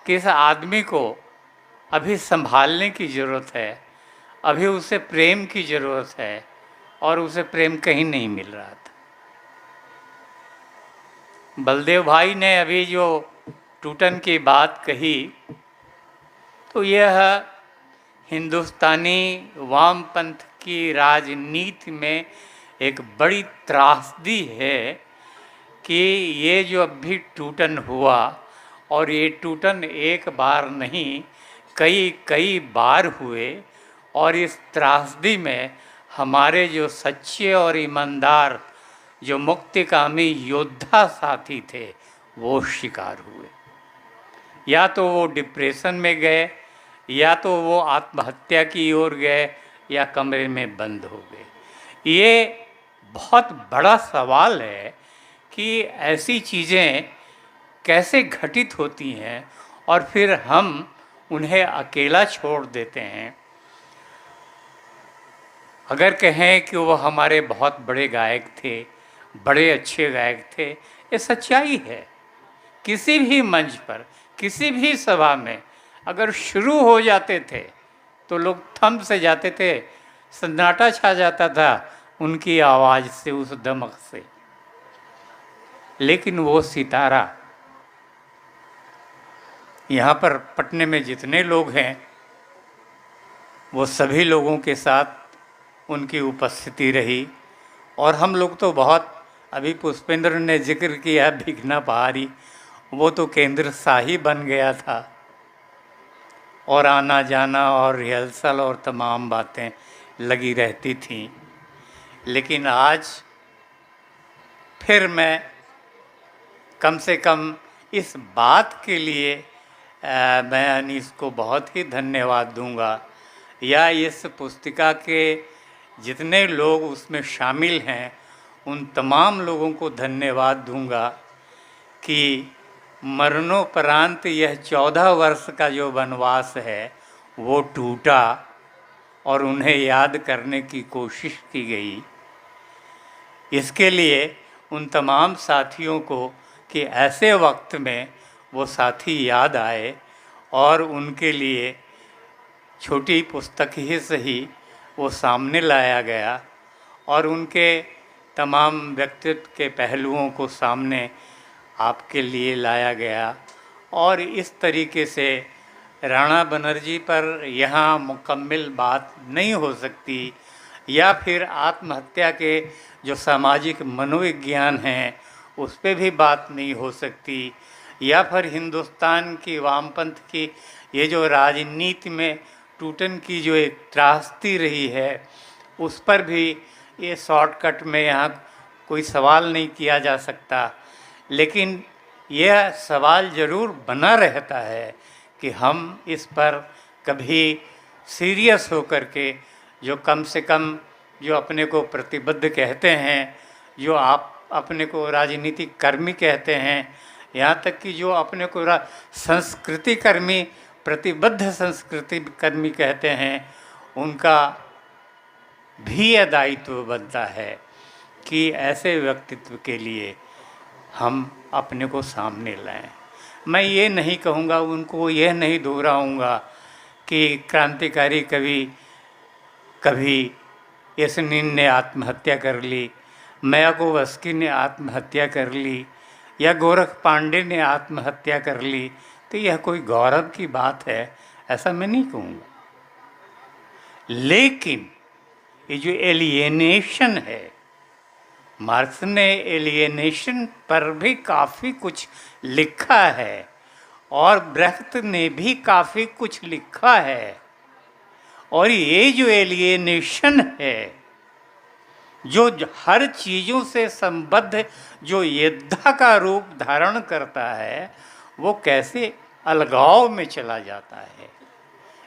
कि इस आदमी को अभी संभालने की ज़रूरत है, अभी उसे प्रेम की ज़रूरत है, और उसे प्रेम कहीं नहीं मिल रहा था। बलदेव भाई ने अभी जो टूटन की बात कही, तो यह हिंदुस्तानी वामपंथ की राजनीति में एक बड़ी त्रासदी है कि ये जो अभी टूटन हुआ, और ये टूटन एक बार नहीं कई बार हुए, और इस त्रासदी में हमारे जो सच्चे और ईमानदार जो मुक्तिकामी योद्धा साथी थे वो शिकार हुए। या तो वो डिप्रेशन में गए, या तो वो आत्महत्या की ओर गए, या कमरे में बंद हो गए। ये बहुत बड़ा सवाल है कि ऐसी चीज़ें कैसे घटित होती हैं और फिर हम उन्हें अकेला छोड़ देते हैं। अगर कहें कि वो हमारे बहुत बड़े गायक थे, बड़े अच्छे गायक थे, ये सच्चाई है। किसी भी मंच पर, किसी भी सभा में अगर शुरू हो जाते थे तो लोग थम से जाते थे, सन्नाटा छा जाता था उनकी आवाज़ से, उस दमक से। लेकिन वो सितारा, यहाँ पर पटने में जितने लोग हैं वो सभी लोगों के साथ उनकी उपस्थिति रही, और हम लोग तो बहुत, अभी पुष्पेंद्र ने जिक्र किया भिखना पहाड़ी, वो तो केंद्र शाही बन गया था, और आना जाना और रिहर्सल और तमाम बातें लगी रहती थीं। लेकिन आज फिर मैं कम से कम इस बात के लिए मैं अनीस को बहुत ही धन्यवाद दूंगा, या इस पुस्तिका के जितने लोग उसमें शामिल हैं उन तमाम लोगों को धन्यवाद दूंगा कि मरणोपरांत यह 14 वर्ष का जो वनवास है वो टूटा और उन्हें याद करने की कोशिश की गई। इसके लिए उन तमाम साथियों को कि ऐसे वक्त में वो साथी याद आए और उनके लिए छोटी पुस्तक ही सही वो सामने लाया गया और उनके तमाम व्यक्तित्व के पहलुओं को सामने आपके लिए लाया गया। और इस तरीके से राणा बनर्जी पर यहाँ मुकम्मल बात नहीं हो सकती, या फिर आत्महत्या के जो सामाजिक मनोविज्ञान हैं उस पर भी बात नहीं हो सकती, या फिर हिंदुस्तान की वामपंथ की ये जो राजनीति में टूटन की जो एक त्रासदी रही है उस पर भी ये शॉर्टकट में यहाँ कोई सवाल नहीं किया जा सकता। लेकिन यह सवाल ज़रूर बना रहता है कि हम इस पर कभी सीरियस होकर के जो कम से कम जो अपने को प्रतिबद्ध कहते हैं, जो आप अपने को राजनीतिक कर्मी कहते हैं, यहाँ तक कि जो अपने को संस्कृति कर्मी, प्रतिबद्ध संस्कृति कर्मी कहते हैं, उनका भी यह दायित्व बनता है कि ऐसे व्यक्तित्व के लिए हम अपने को सामने लाएं। मैं ये नहीं कहूँगा, उनको यह नहीं दोहराऊँगा कि क्रांतिकारी कभी यसनीन ने आत्महत्या कर ली, मायाकोवस्की ने आत्महत्या कर ली, या गोरख पांडे ने आत्महत्या कर ली, तो यह कोई गौरव की बात है, ऐसा मैं नहीं कहूँगा। लेकिन ये जो एलियनेशन है, मार्क्स ने एलियनेशन पर भी काफ़ी कुछ लिखा है और ब्रेख्त ने भी काफ़ी कुछ लिखा है। और ये जो एलियनेशन है, जो हर चीज़ों से संबद्ध जो योद्धा का रूप धारण करता है, वो कैसे अलगाव में चला जाता है,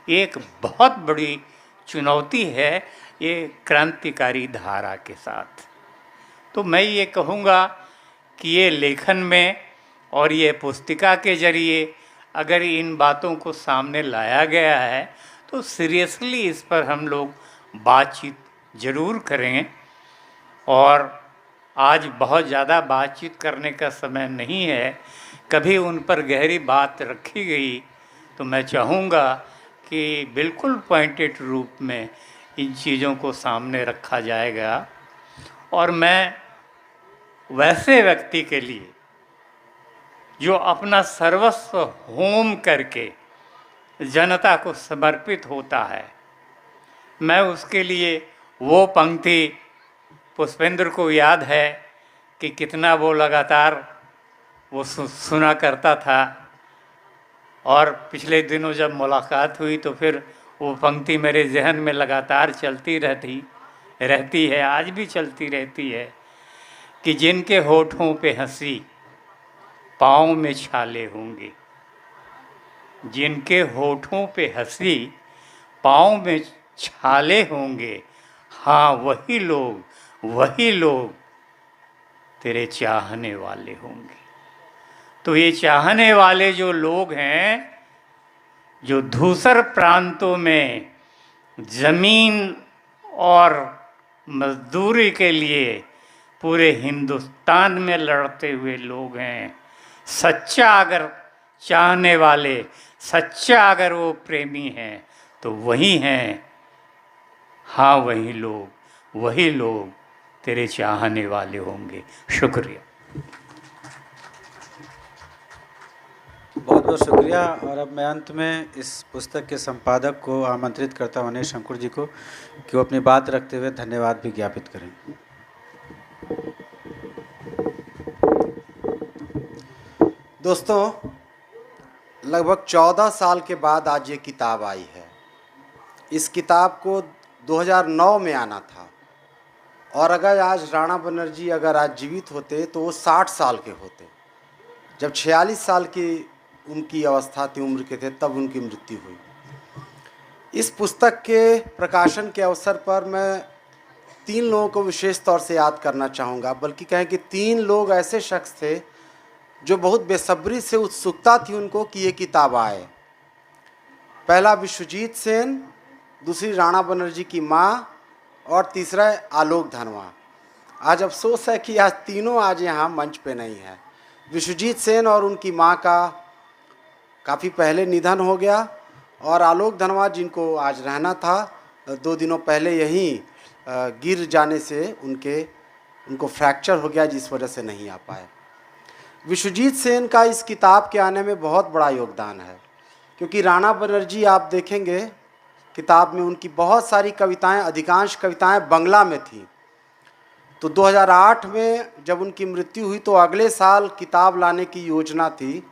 एक बहुत बड़ी चुनौती है ये क्रांतिकारी धारा के साथ। तो मैं ये कहूँगा कि ये लेखन में और ये पुस्तिका के जरिए अगर इन बातों को सामने लाया गया है तो सीरियसली इस पर हम लोग बातचीत ज़रूर करें। और आज बहुत ज़्यादा बातचीत करने का समय नहीं है, कभी उन पर गहरी बात रखी गई तो मैं चाहूँगा कि बिल्कुल पॉइंटेड रूप में इन चीज़ों को सामने रखा जाएगा। और मैं वैसे व्यक्ति के लिए जो अपना सर्वस्व होम करके जनता को समर्पित होता है, मैं उसके लिए वो पंक्ति पुष्पेंद्र को याद है कि कितना वो लगातार वो सुना करता था। और पिछले दिनों जब मुलाकात हुई तो फिर वो पंक्ति मेरे जहन में लगातार चलती रहती है, आज भी चलती रहती है कि जिनके होठों पे हंसी पाँव में छाले होंगे, जिनके होठों पे हंसी पाँव में छाले होंगे, हाँ वही लोग तेरे चाहने वाले होंगे। तो ये चाहने वाले जो लोग हैं, जो धूसर प्रांतों में ज़मीन और मजदूरी के लिए पूरे हिंदुस्तान में लड़ते हुए लोग हैं, सच्चा अगर चाहने वाले, सच्चा अगर वो प्रेमी हैं तो वही हैं, हाँ वही लोग तेरे चाहने वाले होंगे। शुक्रिया, बहुत बहुत शुक्रिया। और अब मैं अंत में इस पुस्तक के संपादक को आमंत्रित करता हूँ, अनिश शंकुर जी को, कि वो अपनी बात रखते हुए धन्यवाद भी ज्ञापित करें। दोस्तों, लगभग 14 साल के बाद आज ये किताब आई है। इस किताब को 2009 में आना था, और अगर आज राणा बनर्जी अगर आज जीवित होते तो वो 60 साल के होते। जब 46 साल की उनकी अवस्था थी, उम्र के थे, तब उनकी मृत्यु हुई। इस पुस्तक के प्रकाशन के अवसर पर मैं 3 लोगों को विशेष तौर से याद करना चाहूँगा, बल्कि कहें कि 3 लोग ऐसे शख्स थे जो बहुत बेसब्री से उत्सुकता थी उनको कि ये किताब आए। पहला विश्वजीत सेन, दूसरी राणा बनर्जी की माँ और तीसरा आलोक धनवा। आज अफसोस है कि आज तीनों आज यहाँ मंच पे नहीं है। विश्वजीत सेन और उनकी माँ का काफ़ी पहले निधन हो गया और आलोक धनवा जिनको आज रहना था 2 दिनों पहले यहीं गिर जाने से उनको फ्रैक्चर हो गया, जिस वजह से नहीं आ पाए। विश्वजीत सेन का इस किताब के आने में बहुत बड़ा योगदान है, क्योंकि राणा बनर्जी आप देखेंगे किताब में उनकी बहुत सारी कविताएं, अधिकांश कविताएं बंगला में थी। तो 2008 में जब उनकी मृत्यु हुई तो अगले साल किताब लाने की योजना थी।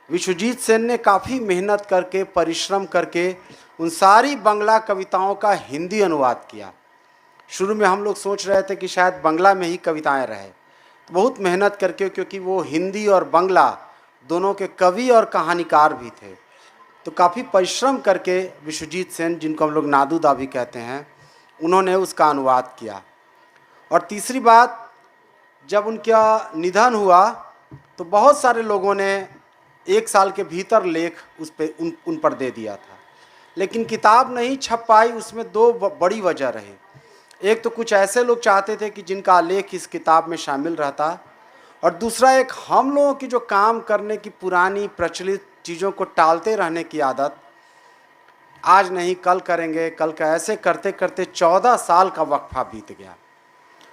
विश्वजीत सेन ने काफ़ी मेहनत करके, परिश्रम करके उन सारी बंगला कविताओं का हिंदी अनुवाद किया। शुरू में हम लोग सोच रहे थे कि शायद बंगला में ही कविताएं रहे, तो बहुत मेहनत करके, क्योंकि वो हिंदी और बंगला दोनों के कवि और कहानीकार भी थे, तो काफ़ी परिश्रम करके विश्वजीत सेन, जिनको हम लोग नादूदा भी कहते हैं, उन्होंने उसका अनुवाद किया। और तीसरी बात, जब उनका निधन हुआ तो बहुत सारे लोगों ने 1 साल के भीतर लेख उन पर दे दिया था, लेकिन किताब नहीं छप पाई। उसमें 2 बड़ी वजह रही। एक तो कुछ ऐसे लोग चाहते थे कि जिनका लेख इस किताब में शामिल रहता, और दूसरा एक हम लोगों की जो काम करने की पुरानी प्रचलित चीज़ों को टालते रहने की आदत, आज नहीं कल करेंगे, कल का, ऐसे करते करते 14 साल का वक्फा बीत गया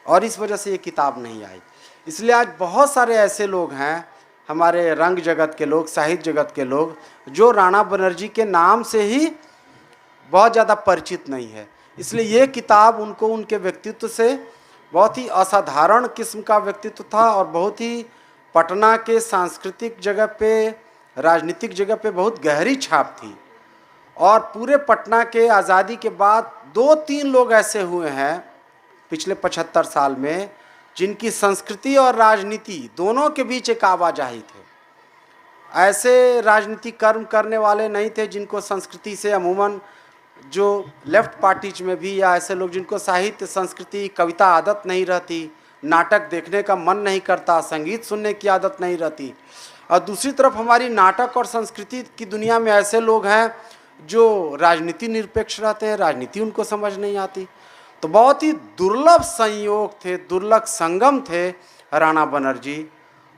और इस वजह से ये किताब नहीं आई। इसलिए आज बहुत सारे ऐसे लोग हैं, हमारे रंग जगत के लोग, साहित्य जगत के लोग, जो राणा बनर्जी के नाम से ही बहुत ज़्यादा परिचित नहीं है। इसलिए ये किताब उनको, उनके व्यक्तित्व से, बहुत ही असाधारण किस्म का व्यक्तित्व था और बहुत ही पटना के सांस्कृतिक जगह पे, राजनीतिक जगह पे बहुत गहरी छाप थी। और पूरे पटना के आज़ादी के बाद 2-3 लोग ऐसे हुए हैं पिछले 75 साल में, जिनकी संस्कृति और राजनीति दोनों के बीच एक आवाजाही थे। ऐसे राजनीतिक कर्म करने वाले नहीं थे जिनको संस्कृति से, अमूमन जो लेफ्ट पार्टीज में भी, या ऐसे लोग जिनको साहित्य, संस्कृति, कविता आदत नहीं रहती, नाटक देखने का मन नहीं करता, संगीत सुनने की आदत नहीं रहती। और दूसरी तरफ हमारी नाटक और संस्कृति की दुनिया में ऐसे लोग हैं जो राजनीति निरपेक्ष रहते हैं, राजनीति उनको समझ नहीं आती। तो बहुत ही दुर्लभ संयोग थे, दुर्लभ संगम थे राणा बनर्जी,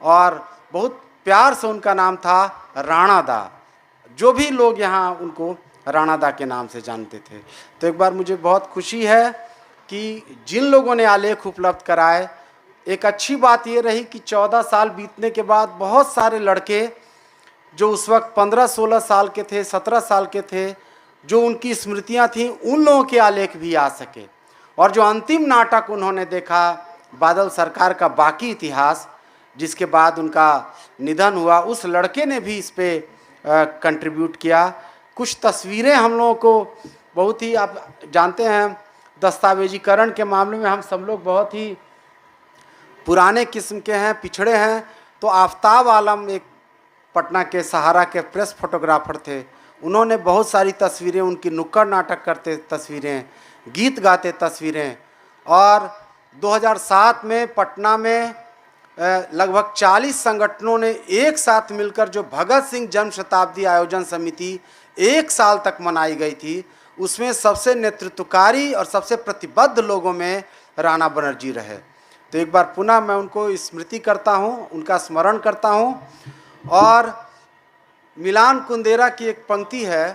और बहुत प्यार से उनका नाम था राणा दा। जो भी लोग यहाँ उनको राणा दा के नाम से जानते थे। तो एक बार मुझे बहुत खुशी है कि जिन लोगों ने आलेख उपलब्ध कराए, एक अच्छी बात ये रही कि 14 साल बीतने के बाद बहुत सारे लड़के जो उस वक्त 15-16 साल के थे, 17 साल के थे, जो उनकी स्मृतियाँ थीं, उन लोगों के आलेख भी आ सके। और जो अंतिम नाटक उन्होंने देखा, बादल सरकार का बाकी इतिहास, जिसके बाद उनका निधन हुआ, उस लड़के ने भी इस पर कंट्रीब्यूट किया। कुछ तस्वीरें हम लोगों को बहुत ही, आप जानते हैं, दस्तावेजीकरण के मामले में हम सब लोग बहुत ही पुराने किस्म के हैं, पिछड़े हैं। तो आफ्ताब आलम एक पटना के सहारा के प्रेस फोटोग्राफर थे, उन्होंने बहुत सारी तस्वीरें, उनकी नुक्कड़ नाटक करते तस्वीरें, गीत गाते तस्वीरें। और 2007 में पटना में लगभग 40 संगठनों ने एक साथ मिलकर जो भगत सिंह जन्म शताब्दी आयोजन समिति 1 साल तक मनाई गई थी, उसमें सबसे नेतृत्वकारी और सबसे प्रतिबद्ध लोगों में राणा बनर्जी रहे। तो एक बार पुनः मैं उनको स्मृति करता हूँ, उनका स्मरण करता हूँ। और मिलान कुंदेरा की एक पंक्ति है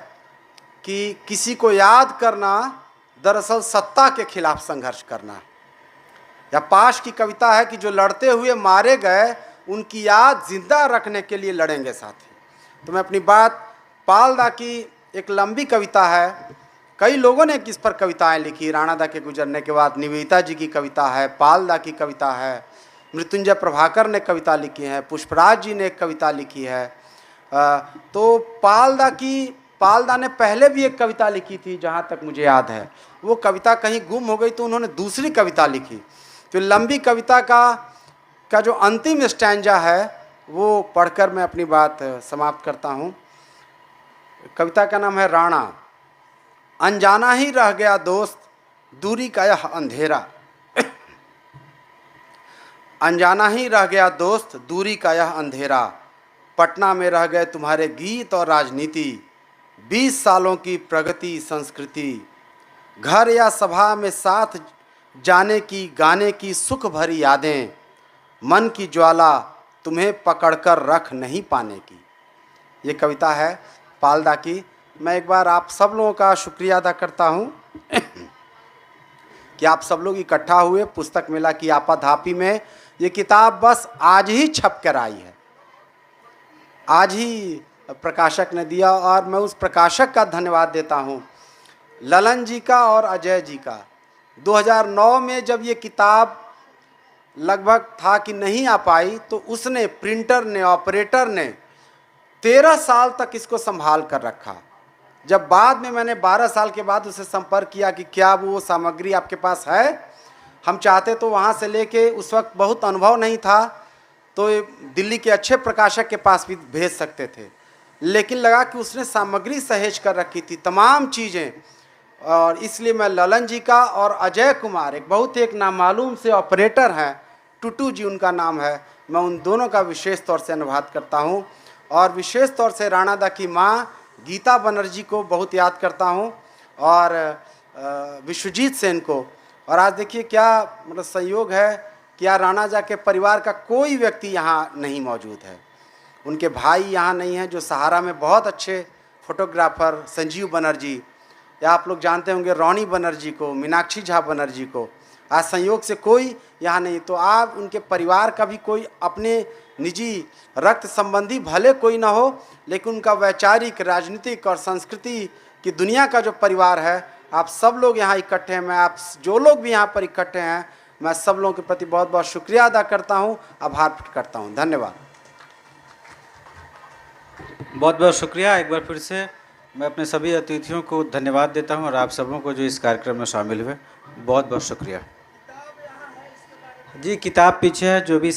कि किसी को याद करना दरअसल सत्ता के खिलाफ संघर्ष करना। या पाश की कविता है कि जो लड़ते हुए मारे गए, उनकी याद जिंदा रखने के लिए लड़ेंगे साथी। तो मैं अपनी बात, पालदा की एक लंबी कविता है, कई लोगों ने इस पर कविताएं लिखी। राणा दा के गुजरने के बाद निवेदिता जी की कविता है, पालदा की कविता है, मृत्युंजय प्रभाकर ने कविता लिखी है, पुष्पराज जी ने एक कविता लिखी है। तो पालदा ने पहले भी एक कविता लिखी थी, जहाँ तक मुझे याद है। वो कविता कहीं गुम हो गई तो उन्होंने दूसरी कविता लिखी। तो लंबी कविता का जो अंतिम स्टैंजा है वो पढ़कर मैं अपनी बात समाप्त करता हूँ। कविता का नाम है राणा। अनजाना ही रह गया दोस्त दूरी का यह अंधेरा, अनजाना ही रह गया दोस्त दूरी का यह अंधेरा, पटना में रह गए तुम्हारे गीत और राजनीति, 20 सालों की प्रगति संस्कृति, घर या सभा में साथ जाने की गाने की सुख भरी यादें, मन की ज्वाला तुम्हें पकड़कर रख नहीं पाने की। ये कविता है पालदा की। मैं एक बार आप सब लोगों का शुक्रिया अदा करता हूँ कि आप सब लोग इकट्ठा हुए पुस्तक मेला की आपाधापी में। ये किताब बस आज ही छप कर आई है, आज ही प्रकाशक ने दिया, और मैं उस प्रकाशक का धन्यवाद देता हूँ, ललन जी का और अजय जी का। 2009 में जब ये किताब लगभग था कि नहीं आ पाई, तो उसने, प्रिंटर ने, ऑपरेटर ने 13 साल तक इसको संभाल कर रखा। जब बाद में मैंने 12 साल के बाद उसे संपर्क किया कि क्या वो सामग्री आपके पास है, हम चाहते तो वहाँ से लेके, उस वक्त बहुत अनुभव नहीं था तो दिल्ली के अच्छे प्रकाशक के पास भी भेज सकते थे, लेकिन लगा कि उसने सामग्री सहेज कर रखी थी, तमाम चीज़ें। और इसलिए मैं ललन जी का और अजय कुमार, एक बहुत ही एक नामालूम से ऑपरेटर हैं, टुटू जी उनका नाम है, मैं उन दोनों का विशेष तौर से धन्यवाद करता हूं। और विशेष तौर से राणा दा की माँ गीता बनर्जी को बहुत याद करता हूं, और विश्वजीत सेन को। और आज देखिए क्या मतलब संयोग है कि यार राणा दा के परिवार का कोई व्यक्ति यहाँ नहीं मौजूद है। उनके भाई यहाँ नहीं हैं, जो सहारा में बहुत अच्छे फोटोग्राफर संजीव बनर्जी, या आप लोग जानते होंगे रोनी बनर्जी को, मीनाक्षी झा बनर्जी को, आज संयोग से कोई यहाँ नहीं। तो आप उनके परिवार का भी कोई अपने निजी रक्त संबंधी भले कोई ना हो, लेकिन उनका वैचारिक, राजनीतिक और संस्कृति की दुनिया का जो परिवार है, आप सब लोग यहाँ इकट्ठे हैं। मैं आप जो लोग भी यहाँ पर इकट्ठे हैं, मैं सब लोगों के प्रति बहुत बहुत शुक्रिया अदा करता हूँ, आभार प्रकट करता हूँ। धन्यवाद। बहुत बहुत शुक्रिया। एक बार फिर से मैं अपने सभी अतिथियों को धन्यवाद देता हूं, और आप सबों को जो इस कार्यक्रम में शामिल हुए, बहुत बहुत शुक्रिया। जी किताब पीछे है, जो भी